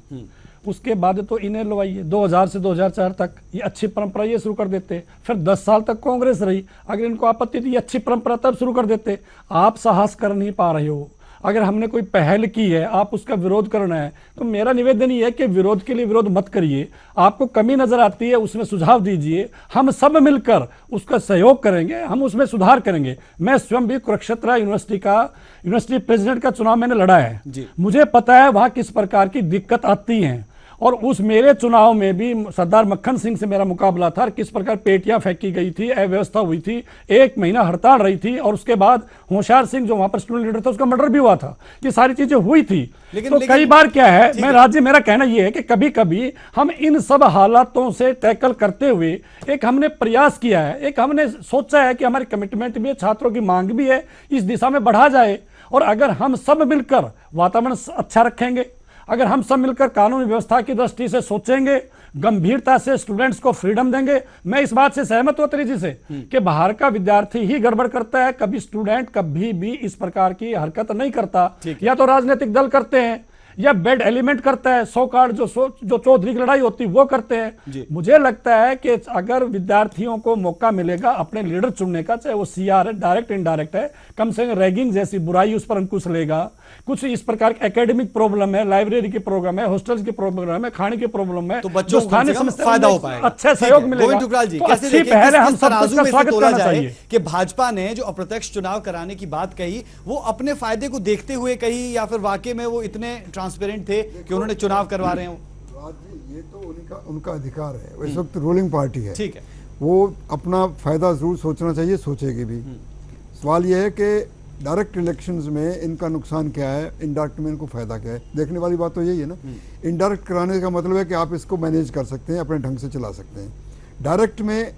उसके बाद तो इन्हें लवाइए 2000 से 2004 तक ये अच्छी परंपरा ये शुरू कर देते। फिर 10 साल तक कांग्रेस रही, अगर इनको आपत्ति थी ये अच्छी परंपरा तब शुरू कर देते। आप साहस कर नहीं पा रहे हो, अगर हमने कोई पहल की है, आप उसका विरोध करना है, तो मेरा निवेदन ये है कि विरोध के लिए विरोध मत करिए। आपको कमी नजर आती है, उसमें सुझाव दीजिए, हम सब मिलकर उसका सहयोग करेंगे, हम उसमें सुधार करेंगे। मैं स्वयं भी कुरुक्षेत्र यूनिवर्सिटी प्रेसिडेंट का चुनाव मैंने लड़ा है, मुझे पता है वहां किस प्रकार की दिक्कत आती है। और उस मेरे चुनाव में भी सरदार मक्खन सिंह से मेरा मुकाबला था, किस प्रकार पेटियां फेंकी गई थी, अव्यवस्था हुई थी, 1 महीना हड़ताल रही थी, और उसके बाद होशियार सिंह जो वहां पर स्टूडेंट लीडर था उसका मर्डर भी हुआ था। ये सारी चीजें हुई थी। तो कई बार क्या है, मेरा कहना यह है कि कभी कभी हम इन सब हालातों से टैकल करते हुए एक हमने प्रयास किया है, एक हमने सोचा है कि हमारी कमिटमेंट भी है, छात्रों की मांग भी है, इस दिशा में बढ़ा जाए। और अगर हम सब मिलकर वातावरण अच्छा रखेंगे, अगर हम सब मिलकर कानूनी व्यवस्था की दृष्टि से सोचेंगे, गंभीरता से स्टूडेंट्स को फ्रीडम देंगे। मैं इस बात से सहमत हूं तेजी से कि बाहर का विद्यार्थी ही गड़बड़ करता है, कभी स्टूडेंट कभी भी इस प्रकार की हरकत नहीं करता। या तो राजनीतिक दल करते हैं या बैड एलिमेंट करता है, 100 कार्ड जो चौधरी की लड़ाई होती है वो करते हैं। मुझे लगता है कि अगर विद्यार्थियों को मौका मिलेगा अपने लीडर चुनने का, चाहे वो सीआर है, डायरेक्ट इनडायरेक्ट है, कम से कम रैगिंग जैसी बुराई उस पर अंकुश लेगा। कुछ इस प्रकार के एकेडमिक प्रॉब्लम है, लाइब्रेरी की प्रॉब्लम है, हॉस्टल्स की प्रॉब्लम है, खाने की प्रॉब्लम है, तो बच्चों को स्थानीय समस्या फायदा हो पाएगा, अच्छा सहयोग मिलेगा। गोविंद टुकराल जी, तो कैसे अच्छी देखें, पहल है, हम किस सब तराजू का में से स्वागत तोला करना जाए चाहिए कि भाजपा ने जो अप्रत्यक्ष चुनाव कराने की बात कही वो अपने फायदे को देखते हुए कही, या फिर वाकई में वो इतने ट्रांसपेरेंट थे कि उन्होंने चुनाव करवा रहे हो? ये तो उनका अधिकार है, इस वक्त रूलिंग पार्टी है, ठीक है, वो अपना फायदा जरूर सोचना चाहिए, सोचेगी भी। सवाल यह है कि डायरेक्ट इलेक्शंस में इनका नुकसान क्या है, इनडायरेक्ट में इनको फायदा क्या है। देखने वाली बात तो यही है ना। इनडायरेक्ट कराने का मतलब है कि आप इसको मैनेज कर सकते हैं, अपने ढंग से चला सकते हैं। डायरेक्ट में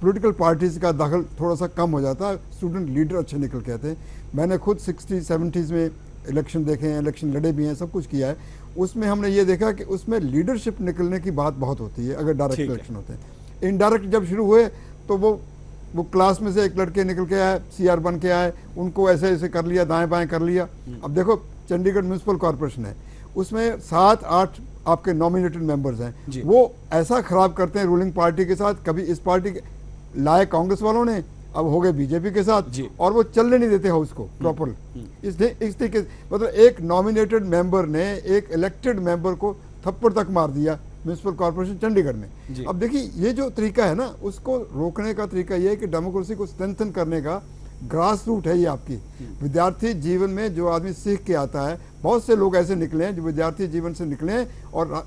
पॉलिटिकल पार्टीज का दखल थोड़ा सा कम हो जाता है, स्टूडेंट लीडर अच्छे निकल के आते हैं। मैंने खुद 60-70s में इलेक्शन देखे हैं, इलेक्शन लड़े भी हैं, सब कुछ किया है। उसमें हमने ये देखा कि उसमें लीडरशिप निकलने की बात बहुत होती है अगर डायरेक्ट इलेक्शन होते हैं। इनडायरेक्ट जब शुरू हुए तो वो क्लास में से एक लड़के निकल के आए, सीआर बन के आए, उनको ऐसे ऐसे कर लिया, दाएं बाएं कर लिया। अब देखो चंडीगढ़ म्यूनसिपल कॉर्पोरेशन है, उसमें 7-8 आपके नॉमिनेटेड मेंबर्स हैं, वो ऐसा खराब करते हैं रूलिंग पार्टी के साथ। कभी इस पार्टी के लाए कांग्रेस वालों ने, अब हो गए बीजेपी के साथ, और वो चलने नहीं देते हाउस को प्रॉपर। इस तरीके मतलब एक नॉमिनेटेड मेंबर ने एक इलेक्टेड मेंबर को थप्पड़ तक मार दिया म्यूनसिपल कॉर्पोरेशन चंडीगढ़ में। अब देखिए ये जो तरीका है ना, उसको रोकने का तरीका ये है कि डेमोक्रेसी को स्ट्रेंथन करने का ग्रास रूट है ये आपकी। विद्यार्थी जीवन में जो आदमी सीख के आता है, बहुत से लोग ऐसे निकले हैं जो विद्यार्थी जीवन से निकले हैं और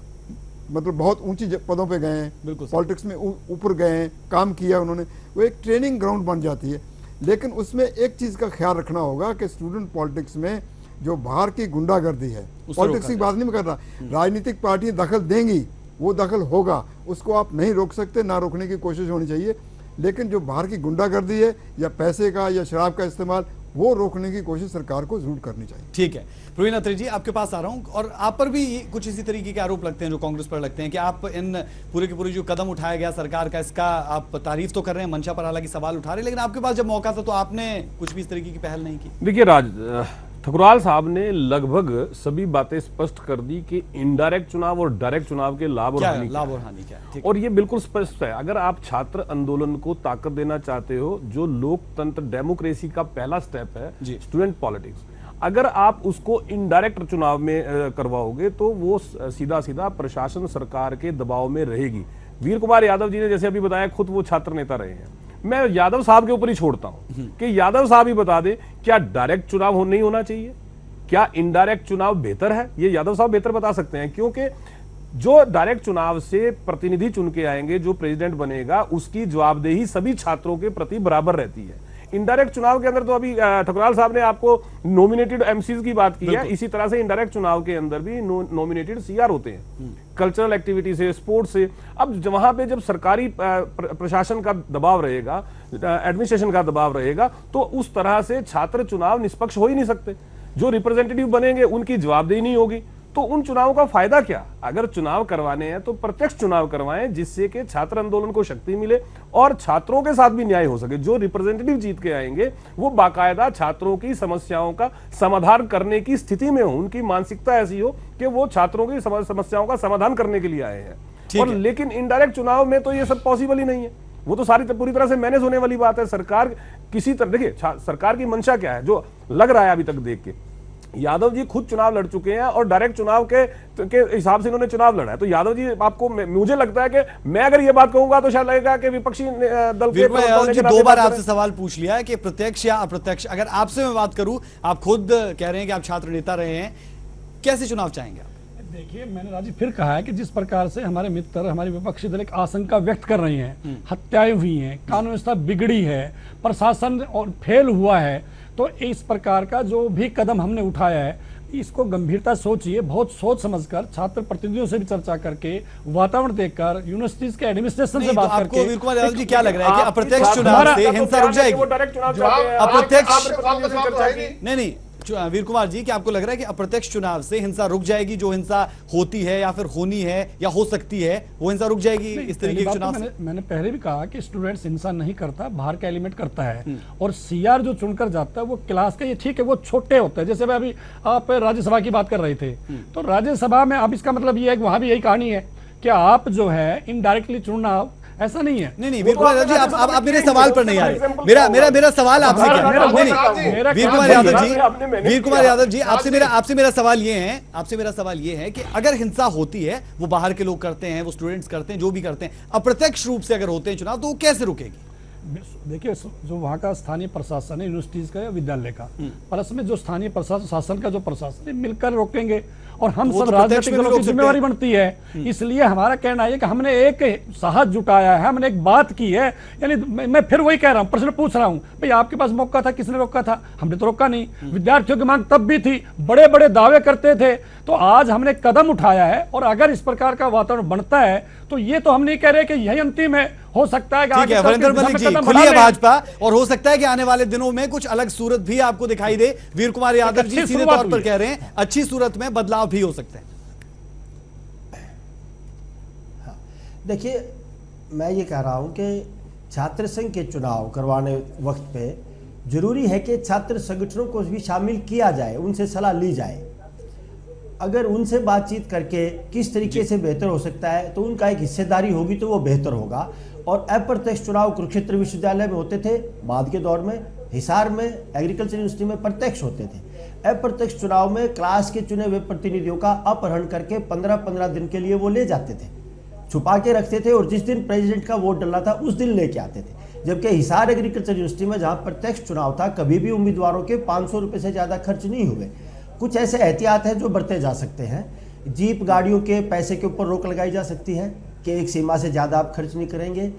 मतलब बहुत ऊंची पदों पे गए हैं, पॉलिटिक्स में ऊपर गए हैं, काम किया उन्होंने, वो एक ट्रेनिंग ग्राउंड बन जाती है। लेकिन उसमें एक चीज़ का ख्याल रखना होगा कि स्टूडेंट पॉलिटिक्स में जो बाहर की गुंडागर्दी है, पॉलिटिक्स की बात नहीं कर रहा, राजनीतिक पार्टियां दखल देंगी, वो दखल होगा, उसको आप नहीं रोक सकते, ना रोकने की कोशिश होनी चाहिए। लेकिन जो बाहर की गुंडागर्दी है या पैसे का या शराब का इस्तेमाल, वो रोकने की कोशिश सरकार को जरूर करनी चाहिए। ठीक है, प्रवीण अत्री जी आपके पास आ रहा हूं, और आप पर भी कुछ इसी तरीके के आरोप लगते हैं जो कांग्रेस पर लगते हैं कि आप इन पूरे के पूरे जो कदम उठाया गया सरकार का, इसका आप तारीफ तो कर रहे हैं, मंशा पर हालांकि सवाल उठा रहे हैं, लेकिन आपके पास जब मौका था तो आपने कुछ भी इस तरीके की पहल नहीं की। देखिए ठकुराल साहब ने लगभग सभी बातें स्पष्ट कर दी कि इनडायरेक्ट चुनाव और डायरेक्ट चुनाव के लाभ और हानि क्या है। और ये बिल्कुल स्पष्ट है। अगर आप छात्र आंदोलन को ताकत देना चाहते हो, जो लोकतंत्र डेमोक्रेसी का पहला स्टेप है स्टूडेंट पॉलिटिक्स, अगर आप उसको इनडायरेक्ट चुनाव में करवाओगे तो वो सीधा सीधा प्रशासन सरकार के दबाव में रहेगी। वीर कुमार यादव जी ने जैसे अभी बताया, खुद वो छात्र नेता रहे हैं। मैं यादव साहब के ऊपर ही छोड़ता हूं कि यादव साहब ही बता दें, क्या डायरेक्ट चुनाव नहीं होना चाहिए, क्या इनडायरेक्ट चुनाव बेहतर है? ये यादव साहब बेहतर बता सकते हैं, क्योंकि जो डायरेक्ट चुनाव से प्रतिनिधि चुन के आएंगे, जो प्रेसिडेंट बनेगा, उसकी जवाबदेही सभी छात्रों के प्रति बराबर रहती है। इनडायरेक्ट चुनाव के अंदर तो अभी ठकुराल साहब ने आपको नॉमिनेटेड एमसीज की बात की है, इसी तरह से इनडायरेक्ट चुनाव के अंदर भी नॉमिनेटेड सीआर होते हैं, कल्चरल एक्टिविटी से, स्पोर्ट्स से। अब वहां पे जब सरकारी प्रशासन का दबाव रहेगा, एडमिनिस्ट्रेशन का दबाव रहेगा, तो उस तरह से छात्र चुनाव निष्पक्ष हो ही नहीं सकते। जो रिप्रेजेंटेटिव बनेंगे उनकी जवाबदेही नहीं होगी, तो उन चुनावों का फायदा क्या? अगर चुनाव करवाने हैं तो प्रत्यक्ष चुनाव करवाएं, जिससे कि छात्र आंदोलन को शक्ति मिले और छात्रों के साथ भी न्याय हो सके। जो रिप्रेजेंटेटिव जीत के आएंगे वो बाकायदा छात्रों की समस्याओं का समाधान करने की स्थिति में हो, उनकी मानसिकता ऐसी हो कि वो छात्रों की समस्याओं का समाधान करने के लिए आए हैं। और लेकिन इनडायरेक्ट चुनाव में तो ये सब पॉसिबल ही नहीं है। वो तो पूरी तरह से मैनेज होने वाली बात है। सरकार किसी तरह, देखिए सरकार की मंशा क्या है, जो लग रहा है अभी तक देख के, यादव जी खुद चुनाव लड़ चुके हैं और डायरेक्ट चुनाव के हिसाब से इन्होंने चुनाव लड़ा है। तो यादव जी आपको, मुझे लगता है कि मैं अगर ये बात कहूंगा तो शायद लगेगा कि विपक्षी दल के यादव जी दो बार आपसे सवाल पूछ लिया है कि प्रत्यक्ष या अप्रत्यक्ष। अगर आपसे मैं बात करूं, आप खुद कह रहे हैं कि आप छात्र नेता रहे हैं, कैसे चुनाव चाहेंगे? देखिए, मैंने राजीव फिर कहा है कि जिस प्रकार से हमारे मित्र, हमारे विपक्षी दल एक आशंका व्यक्त कर रहे हैं, हत्याएं हुई हैं, कानून व्यवस्था बिगड़ी है, प्रशासन और फेल हुआ है, तो इस प्रकार का जो भी कदम हमने उठाया है इसको गंभीरता सोचिए, बहुत सोच समझकर, छात्र प्रतिनिधियों से भी चर्चा करके, वातावरण देखकर, यूनिवर्सिटीज के एडमिनिस्ट्रेशन से बात करके। वीर कुमार यादव जी क्या लग रहा है कि अप्रत्यक्ष चुनाव से हिंसा रुक जाएगी? अप्रत्यक्ष नहीं, वीर कुमार जी, क्या आपको लग रहा है कि अप्रत्यक्ष चुनाव से हिंसा रुक जाएगी? जो हिंसा होती है या फिर होनी है या हो सकती है, वो हिंसा रुक जाएगी इस तरीके के चुनाव से? मैंने पहले भी कहा कि स्टूडेंट्स हिंसा नहीं करता, बाहर का एलिमेंट करता है, और सीआर जो चुनकर जाता है वो क्लास का, ये ठीक है, वो छोटे होते हैं। जैसे अभी आप राज्यसभा की बात कर रहे थे, तो राज्यसभा में अब इसका मतलब ये है कि वहां भी यही कहानी है कि आप जो है इनडायरेक्टली चुनाव, ऐसा नहीं है। नहीं वीर कुमार यादव जी, आप मेरे सवाल पर नहीं आ रहे। मेरा सवाल आपसे क्या है? नहीं, वीर कुमार यादव जी, आपसे मेरा सवाल ये है कि अगर हिंसा होती है, वो बाहर के लोग करते हैं, वो स्टूडेंट्स करते हैं, जो भी करते हैं, अप्रत्यक्ष रूप से अगर होते हैं चुनाव, तो वो कैसे रुकेगी? देखिए, जो वहाँ का स्थानीय प्रशासन है, यूनिवर्सिटीज का या विद्यालय का, प्लस में जो स्थानीय प्रशासन का जो प्रशासन है, मिलकर रोकेंगे। और हम सब राजनीतिक दलों की जिम्मेवारी बनती है, इसलिए हमारा कहना है कि हमने एक साहस जुटाया है, हमने एक बात की है। यानी मैं फिर वही कह रहा हूँ, प्रश्न पूछ रहा हूँ, भाई आपके पास मौका था, किसने रोका था? हमने तो रोका नहीं। विद्यार्थियों की मांग तब भी थी, बड़े बड़े दावे करते थे, तो आज हमने कदम उठाया है। और अगर इस प्रकार का वातावरण बनता है तो ये तो हम नहीं कह रहे कि यही अंतिम है, हो सकता है कि ठीक है, वरिंदर मलिक जी, खुली भाजपा, और हो सकता है कि आने वाले दिनों में कुछ अलग सूरत भी आपको दिखाई दे। वीर कुमार यादव जी सीधे तौर पर कह रहे हैं अच्छी सूरत में बदलाव भी हो सकते हैं। देखिए, मैं ये कह रहा हूं कि छात्र संघ के चुनाव करवाने वक्त पे जरूरी है कि छात्र संगठनों को भी शामिल किया जाए, उनसे सलाह ली जाए। अगर उनसे बातचीत करके किस तरीके से बेहतर हो सकता है, तो उनका एक हिस्सेदारी होगी तो वो बेहतर होगा। और अप्रत्यक्ष चुनाव कुरुक्षेत्र विश्वविद्यालय में होते थे, बाद के दौर में हिसार में एग्रीकल्चर यूनिवर्सिटी में प्रत्यक्ष होते थे। अप्रत्यक्ष चुनाव में क्लास के चुने हुए प्रतिनिधियों का अपहरण करके 15-15 दिन के लिए वो ले जाते थे, छुपा के रखते थे, और जिस दिन प्रेसिडेंट का वोट डलना था उस दिन लेके आते थे। जबकि हिसार एग्रीकल्चर यूनिवर्सिटी में जहाँ प्रत्यक्ष चुनाव था, कभी भी उम्मीदवारों के 500 रुपये से ज़्यादा खर्च नहीं हुए। कुछ ऐसे एहतियात हैं जो बरते जा सकते हैं। जीप गाड़ियों के पैसे के ऊपर रोक लगाई जा सकती है कि एक सीमा से ज़्यादा आप खर्च नहीं करेंगे।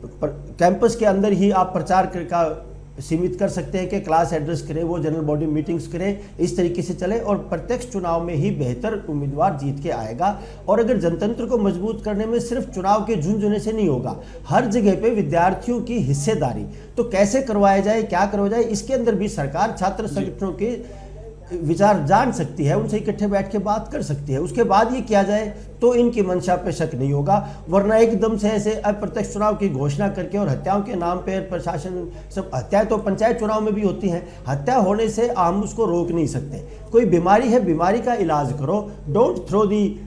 कैंपस के अंदर ही आप प्रचार का सीमित कर सकते हैं कि क्लास एड्रेस करें, वो जनरल बॉडी मीटिंग्स करें, इस तरीके से चले, और प्रत्यक्ष चुनाव में ही बेहतर उम्मीदवार जीत के आएगा। और अगर जनतंत्र को मजबूत करने में सिर्फ चुनाव के झुंझुने से नहीं होगा, हर जगह पे विद्यार्थियों की हिस्सेदारी तो कैसे करवाया जाए, क्या करवाया जाए, इसके अंदर भी सरकार छात्र संगठनों के विचार जान सकती है, उनसे इकट्ठे बैठ के बात कर सकती है। उसके बाद ये किया जाए तो इनकी मंशा पे शक नहीं होगा। वरना एकदम से ऐसे अप्रत्यक्ष चुनाव की घोषणा करके और हत्याओं के नाम पे प्रशासन सब, हत्याएं तो पंचायत चुनाव में भी होती हैं, हत्या होने से हम उसको रोक नहीं सकते। कोई बीमारी है, बीमारी का इलाज करो, don't throw the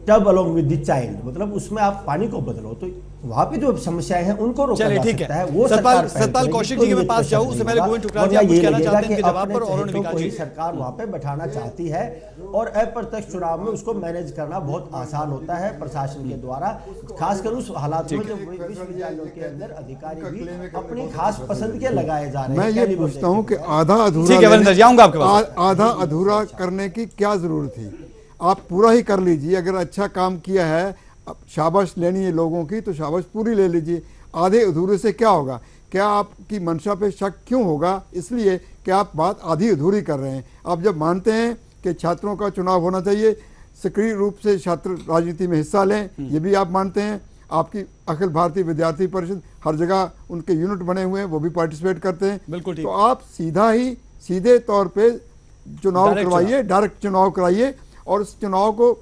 tub along with the child, मतलब उसमें आप पानी को बदलो। तो वहां पे जो समस्याएं हैं उनको रोका जा सकता है। वो सतपाल कौशिक जी के पास जाऊं, उससे पहले गोविंद टुकराल जी आप कुछ कहना चाहते हैं इनके जवाब पर? और विकास जी, सरकार वहां पे बैठाना चाहती है, और अप्रत्यक्ष चुनाव में उसको मैनेज करना बहुत आसान होता है प्रशासन के द्वारा, खासकर उस हालात में जब विश्वविद्यालयों के अंदर अधिकारी भी अपनी खास पसंद के लगाए जा रहे हैं। मैं ये पूछता हूँ कि आधा अधूरा करने की क्या जरूरत थी? आप पूरा ही कर लीजिए। अगर अच्छा काम किया है, शाबाश लेनी है लोगों की, तो शाबाश पूरी ले लीजिए। आधे अधूरे से क्या होगा? क्या आपकी मंशा पे शक क्यों होगा? इसलिए कि आप बात आधी अधूरी कर रहे हैं। आप जब मानते हैं कि छात्रों का चुनाव होना चाहिए, सक्रिय रूप से छात्र राजनीति में हिस्सा लें, ये भी आप मानते हैं। आपकी अखिल भारतीय विद्यार्थी परिषद, हर जगह उनके यूनिट बने हुए हैं, वो भी पार्टिसिपेट करते हैं। बिल्कुल ठीक। तो आप सीधे तौर पर चुनाव करवाइए, डायरेक्ट चुनाव कराइए, और उस चुनाव को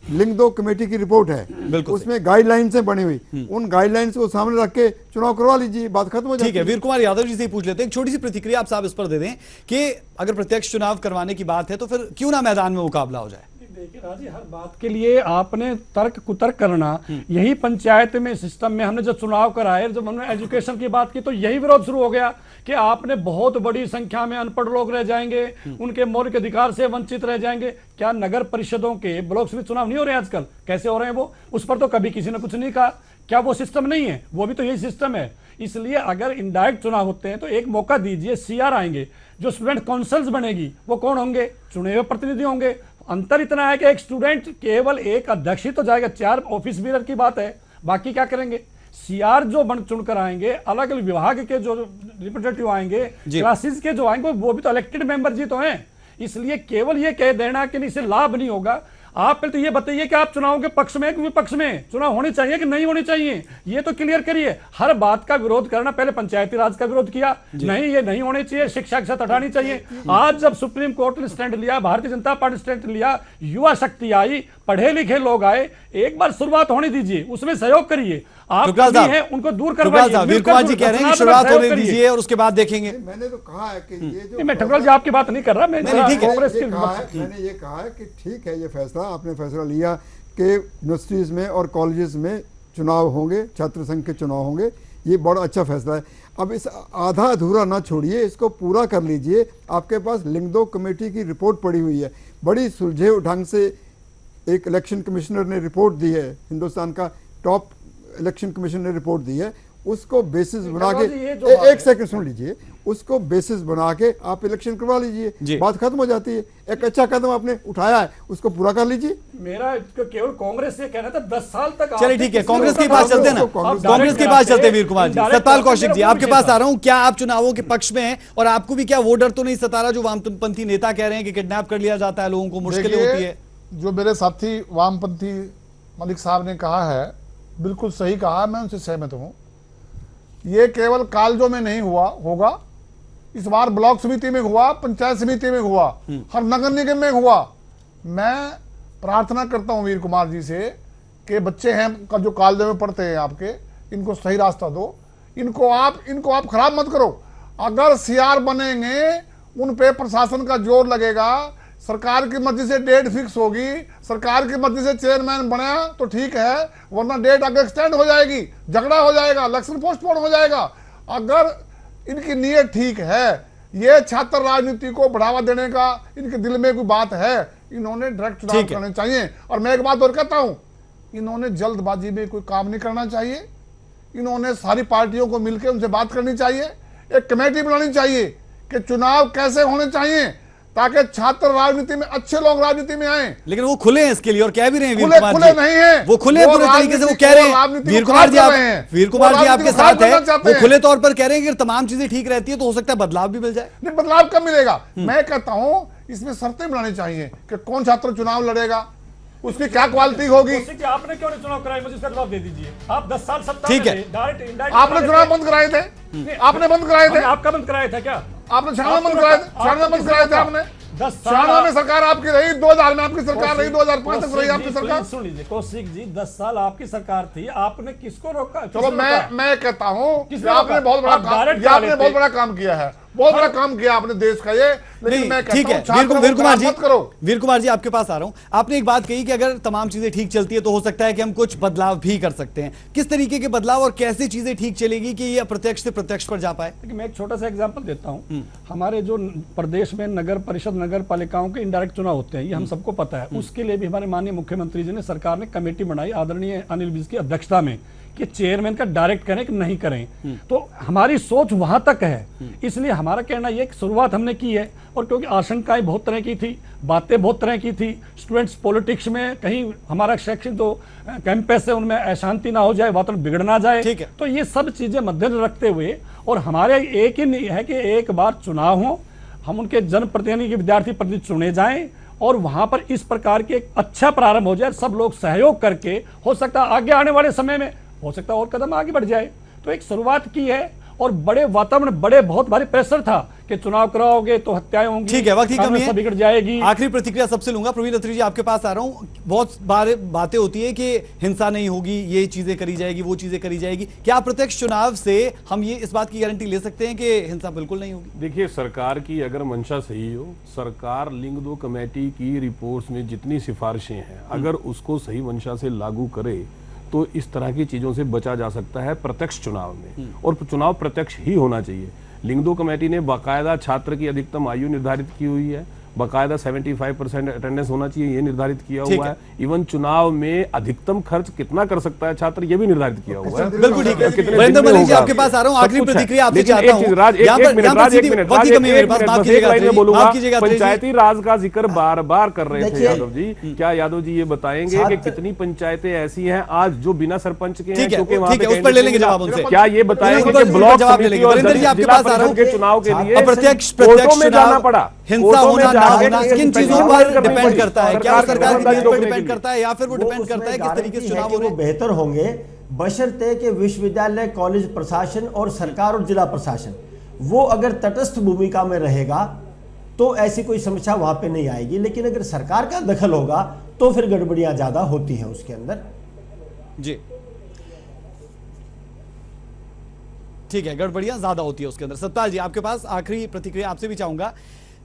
लिंक दो कमेटी की रिपोर्ट है, उसमें गाइडलाइंस बनी हुई, उन गाइडलाइंस को सामने रख के चुनाव करवा लीजिए, बात खत्म हो जाएगी। ठीक है, वीर कुमार यादव जी से पूछ लेते हैं, एक छोटी सी प्रतिक्रिया आप साहब इस पर दे दें कि अगर प्रत्यक्ष चुनाव करवाने की बात है तो फिर क्यों ना मैदान में मुकाबला हो जाए? देखिए राजी, हर बात के लिए आपने तर्क कुतर्क करना, यही पंचायत में सिस्टम में हमने जब चुनाव कराए, जब हमने एजुकेशन की बात की तो यही विरोध शुरू हो गया कि आपने बहुत बड़ी संख्या में अनपढ़ लोग रह जाएंगे, उनके मौलिक अधिकार से वंचित रह जाएंगे। क्या नगर परिषदों के ब्लॉक्स में चुनाव नहीं हो रहे आजकल? कैसे हो रहे हैं वो? उस पर तो कभी किसी ने कुछ नहीं कहा। क्या वो सिस्टम नहीं है? वो भी तो यही सिस्टम है। इसलिए अगर इनडायरेक्ट चुनाव होते हैं तो एक मौका दीजिए, सीआर आएंगे, जो स्टूडेंट काउंसिल्स बनेगी वो कौन होंगे? चुने हुए प्रतिनिधि होंगे। अंतर इतना है कि एक स्टूडेंट केवल एक अध्यक्ष ही तो जाएगा, 4 ऑफिस बीरर की बात है, बाकी क्या करेंगे? सीआर जो बन चुनकर आएंगे, अलग अलग विभाग के जो रिप्रेजेंटेटिव आएंगे, क्लासेस के जो आएंगे, वो भी तो इलेक्टेड मेंबर जी तो हैं। इसलिए केवल ये कह देना कि इससे लाभ नहीं होगा, आप पहले तो ये बताइए कि आप चुनाव के पक्ष में कि विपक्ष में? चुनाव होने चाहिए कि नहीं होने चाहिए, ये तो क्लियर करिए। हर बात का विरोध करना, पहले पंचायती राज का विरोध किया, नहीं ये नहीं होने चाहिए, शिक्षा के साथ हटानी चाहिए। आज जब सुप्रीम कोर्ट ने स्टैंड लिया, भारतीय जनता पार्टी स्टैंड लिया, युवा शक्ति आई, पढ़े लिखे लोग आए, एक बार शुरुआत होने दीजिए, उसमें सहयोग करिए। आप हैं उनको दूर करवाइए। वीर कुमार जी कह रहे हैं कि शुरुआत होने दीजिए और उसके बाद देखेंगे। मैंने तो कहा है कि ये जो मैं ठकुराल जी आपकी बात नहीं कर रहा, मैं कांग्रेस की मैंने ये कहा है कि ठीक है, ये फैसला आपने फैसला लिया कि यूनिवर्सिटीज में और कॉलेजेस में चुनाव होंगे, छात्र संघ के चुनाव होंगे, ये बड़ा अच्छा फैसला है। अब इस आधा अधूरा ना छोड़िए, इसको पूरा कर लीजिए। आपके पास लिंगदो कमेटी की रिपोर्ट पड़ी हुई है, बड़ी सुलझे ढंग से एक इलेक्शन कमिश्नर ने रिपोर्ट दी है, हिंदुस्तान का टॉप इलेक्शन कमीशन ने रिपोर्ट दी है, उसको बेसिस बना के एक सेकंड सुन लीजिए, उसको बेसिस बना के आप इलेक्शन करवा लीजिए, बात खत्म हो जाती है। एक अच्छा कदम आपने उठाया है, उसको पूरा कर लीजिए। मेरा केवल कांग्रेस से कहना था 10 साल तक। चलिए ठीक है, कांग्रेस के पास चलते ना, कांग्रेस के पास चलते। वीर कुमार जी, सतपाल कौशिक जी आपके पास आ रहा हूं। क्या आप चुनावों के पक्ष में हैं और आपको भी क्या वो डर तो नहीं सता रहा जो वामपंथी नेता कह रहे हैं कि किडनैप कर लिया जाता है, लोगों को मुश्किलें होती है? जो मेरे साथी वामपंथी मलिक साहब ने कहा है, बिल्कुल सही कहा, मैं उनसे सहमत हूं। ये केवल कालजों में नहीं हुआ होगा, इस बार ब्लॉक समिति में हुआ, पंचायत समिति में हुआ, हर नगर निगम में हुआ। मैं प्रार्थना करता हूं वीर कुमार जी से कि बच्चे हैं जो कालजों में पढ़ते हैं आपके, इनको सही रास्ता दो, इनको आप खराब मत करो। अगर सीआर बनेंगे, उन पे प्रशासन का जोर लगेगा, सरकार की मर्जी से डेट फिक्स होगी, सरकार की मर्जी से चेयरमैन बना तो ठीक है, वरना डेट आगे एक्सटेंड हो जाएगी, झगड़ा हो जाएगा, इलेक्शन पोस्टपोन हो जाएगा। अगर इनकी नीयत ठीक है, ये छात्र राजनीति को बढ़ावा देने का इनके दिल में कोई बात है, इन्होंने डायरेक्ट चुनाव करने चाहिए। और मैं एक बात और कहता हूं, इन्होंने जल्दबाजी में कोई काम नहीं करना चाहिए, इन्होंने सारी पार्टियों को मिलकर उनसे बात करनी चाहिए, एक कमेटी बनानी चाहिए कि चुनाव कैसे होने चाहिए ताकि छात्र राजनीति में अच्छे लोग राजनीति में आए। लेकिन वो खुले हैं इसके लिए और कह भी रहे हैं। खुले नहीं है, वो खुले पूरे तरीके से वो कह रहे हैं। वीर कुमार जी आपके साथ है, वो खुले तौर पर कह रहे हैं कि तमाम चीजें ठीक रहती है तो हो सकता है बदलाव भी मिल जाए। नहीं, बदलाव कब मिलेगा? मैं कहता हूं इसमें शर्तें बनानी चाहिए कि कौन छात्र चुनाव लड़ेगा, उसकी क्या क्वालिटी होगी। आपने क्यों नहीं चुनाव कराए, मुझे इसका जवाब दे दीजिए। आप 10 साल सत्ता ठीक है, आपने चुनाव बंद कराए थे, आपने बंद कराए थे, आपका बंद कराया था क्या? आपने 96 बंद कराए थे आपने। 96 में सरकार आपकी रही, 2000 में आपकी सरकार रही, 2005 तक रही आपकी सरकार। सुन लीजिए कौशिक जी, 10 साल आपकी सरकार थी, आपने किसको रोका? चलो मैं कहता हूं आपने बहुत बड़ा काम किया है, बहुत बड़ा काम किया आपने देश का ये। लेकिन मैं ठीक है, वीर कुमार जी आपके पास आ रहा हूं। आपने एक बात कही कि अगर तमाम चीजें ठीक चलती है तो हो सकता है कि हम कुछ बदलाव भी कर सकते हैं। किस तरीके के बदलाव और कैसे चीजें ठीक चलेगी कि ये अप्रत्यक्ष से प्रत्यक्ष पर जा पाए? मैं एक छोटा सा एग्जांपल देता हूं। हमारे जो प्रदेश में नगर परिषद नगर पालिकाओं के इनडायरेक्ट चुनाव होते हैं, ये हम सबको पता है। उसके लिए भी हमारे माननीय मुख्यमंत्री जी ने, सरकार ने कमेटी बनाई आदरणीय अनिल विज की अध्यक्षता में कि चेयरमैन का डायरेक्ट करें कि नहीं करें। तो हमारी सोच वहां तक है, इसलिए हमारा कहना यह कि शुरुआत हमने की है। और क्योंकि आशंकाएं बहुत तरह की थी, बातें बहुत तरह की थी, स्टूडेंट्स पॉलिटिक्स में कहीं हमारा शैक्षिक जो कैंपस है उनमें अशांति ना हो जाए, वातावरण बिगड़ ना जाए, तो ये सब चीजें मद्देनजर रखते हुए, और हमारे एक ही है कि एक बार चुनाव हो, हम उनके जनप्रतिनिधि विद्यार्थी प्रतिनिधि चुने जाएं और वहां पर इस प्रकार के एक अच्छा प्रारंभ हो जाए, सब लोग सहयोग करके, हो सकता है आगे आने वाले समय में हो सकता है और कदम आगे बढ़ जाए। तो एक शुरुआत की है और बड़े वातावरण, बड़े बहुत भारी प्रेशर था कि चुनाव कराओगे तो हत्याएं होंगी, ठीक है, वक्त की कमी है, बिगड़ जाएगी। आखिरी प्रतिक्रिया सबसे लूंगा। प्रवीण अत्री जी, आपके पास आ रहा हूं। बहुत बार बातें होती है कि हिंसा नहीं होगी, ये चीजें करी जाएगी, वो चीजें करी जाएगी। क्या प्रत्यक्ष चुनाव से हम ये इस बात की गारंटी ले सकते हैं कि हिंसा बिल्कुल नहीं होगी? देखिए, सरकार की अगर मंशा सही हो, सरकार लिंग 2 कमेटी की रिपोर्ट्स में जितनी सिफारिशें हैं, अगर उसको सही मंशा से लागू करे तो इस तरह की चीजों से बचा जा सकता है प्रत्यक्ष चुनाव में। और चुनाव प्रत्यक्ष ही होना चाहिए। लिंग 2 कमेटी ने बाकायदा छात्र की अधिकतम आयु निर्धारित की हुई है, बाकायदा 75% अटेंडेंस होना चाहिए, ये निर्धारित किया हुआ है। इवन चुनाव में अधिकतम खर्च कितना कर सकता है छात्र, ये भी निर्धारित किया हुआ है। बिल्कुल ठीक है। वीरेंद्र मलिक जी, आपके पास आ रहा हूं। आखिरी प्रतिक्रिया आपसे चाहता हूं। पंचायती राज का जिक्र बार बार कर रहे थे यादव जी। क्या यादव जी ये बताएंगे कि कितनी पंचायतें ऐसी हैं आज जो बिना सरपंच के हैं, क्योंकि वहां पे उस पर ले लेंगे जवाब उनसे। क्या ये बताएंगे कि ब्लॉक समिति और जिला परिषद के चुनाव के लिए अप्रत्यक्ष कोर्टों में जाना पड़ा, हिंसा होना ना होना किन चीजों पर डिपेंड करता है? क्या सरकार की नीयत पर डिपेंड करता है या फिर वो डिपेंड करता है किस तरीके से चुनाव हो रहे हैं? बेहतर होंगे बशर्ते कि विश्वविद्यालय, कॉलेज प्रशासन और सरकार और जिला प्रशासन वो अगर तटस्थ भूमिका में रहेगा तो ऐसी कोई समस्या वहां पे नहीं आएगी। लेकिन अगर सरकार का दखल होगा तो फिर गड़बड़ियां ज्यादा होती हैं उसके अंदर। जी ठीक है, गड़बड़ियां ज्यादा होती है उसके अंदर। सत्ताल जी, आपके पास आखिरी प्रतिक्रिया आपसे भी चाहूंगा।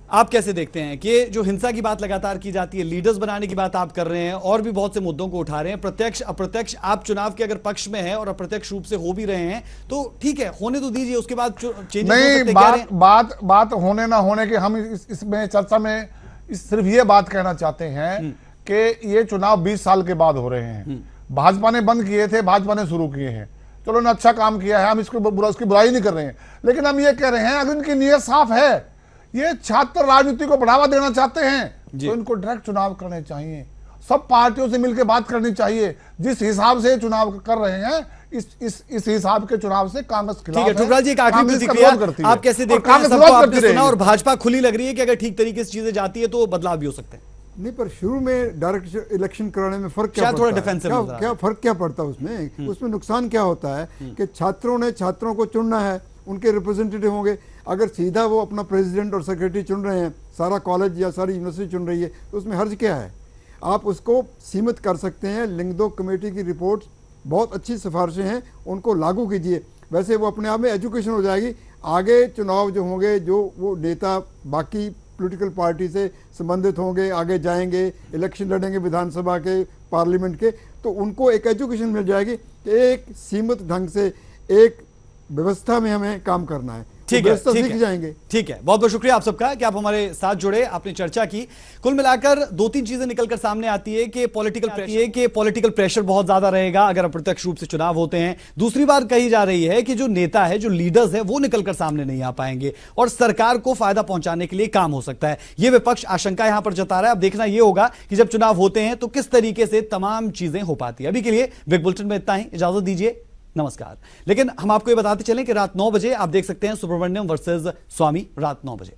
आप कैसे देखते हैं कि जो हिंसा की बात लगातार की जाती है, लीडर्स बनाने की बात आप कर रहे हैं और भी बहुत से मुद्दों को उठा रहे हैं, प्रत्यक्ष अप्रत्यक्ष आप चुनाव के अगर पक्ष में हैं और अप्रत्यक्ष रूप से हो भी रहे हैं तो ठीक है, होने तो दीजिए, उसके बाद चेंजेस नहीं। बात होने ना होने के हम इसमें चर्चा में सिर्फ ये बात कहना चाहते हैं कि ये चुनाव 20 साल के बाद हो रहे हैं। भाजपा ने बंद किए थे, भाजपा ने शुरू किए हैं, चलो ना, अच्छा काम किया है, हम इसकी बुराई नहीं कर रहे हैं। लेकिन हम ये कह रहे हैं अगर इनकी नीयत साफ है, ये छात्र राजनीति को बढ़ावा देना चाहते हैं तो इनको डायरेक्ट चुनाव करने चाहिए। सब पार्टियों से मिलकर बात करनी चाहिए। जिस हिसाब से चुनाव कर रहे हैं इस हिसाब के चुनाव से कांग्रेस खिलाफ है। ठुकराल जी, एक आखिरी प्रतिक्रिया आप कैसे देखते हैं? सबको आपने सुना और भाजपा खुली लग रही है कि अगर ठीक तरीके से चीजें जाती है तो बदलाव भी हो सकते हैं। नहीं, पर शुरू में डायरेक्ट इलेक्शन कराने में फर्क क्या थोड़ा पड़ता है? क्या फर्क क्या पड़ता है उसमें? उसमें नुकसान क्या होता है कि छात्रों को चुनना है, उनके रिप्रेजेंटेटिव होंगे। अगर सीधा वो अपना प्रेसिडेंट और सेक्रेटरी चुन रहे हैं, सारा कॉलेज या सारी यूनिवर्सिटी चुन रही है, तो उसमें हर्ज क्या है? आप उसको सीमित कर सकते हैं। लिंग 2 कमेटी की रिपोर्ट बहुत अच्छी सिफारिशें हैं, उनको लागू कीजिए। वैसे वो अपने आप में एजुकेशन हो जाएगी। आगे चुनाव जो होंगे, जो वो नेता बाकी पॉलिटिकल पार्टी से संबंधित होंगे, आगे जाएंगे, इलेक्शन लड़ेंगे विधानसभा के, पार्लियामेंट के, तो उनको एक एजुकेशन मिल जाएगी कि एक सीमित ढंग से एक व्यवस्था में हमें काम करना है। ठीक है, सीख जाएंगे। ठीक है, बहुत बहुत शुक्रिया आप सबका कि आप हमारे साथ जुड़े, आपने चर्चा की। कुल मिलाकर 2-3 चीजें निकलकर सामने आती है कि पॉलिटिकल प्रेशर बहुत ज्यादा रहेगा अगर अप्रत्यक्ष रूप से चुनाव होते हैं। दूसरी बात कही जा रही है कि जो नेता है, जो लीडर्स है, वो निकलकर सामने नहीं आ पाएंगे और सरकार को फायदा पहुंचाने के लिए काम हो सकता है। यह विपक्ष आशंका यहां पर जता रहा है। अब देखना यह होगा कि जब चुनाव होते हैं तो किस तरीके से तमाम चीजें हो पाती है। अभी के लिए बिग बुलेटिन में इतना ही, इजाजत दीजिए, नमस्कार। लेकिन हम आपको ये बताते चलें कि रात 9 बजे आप देख सकते हैं सुब्रमण्यम वर्सेस स्वामी, रात 9 बजे।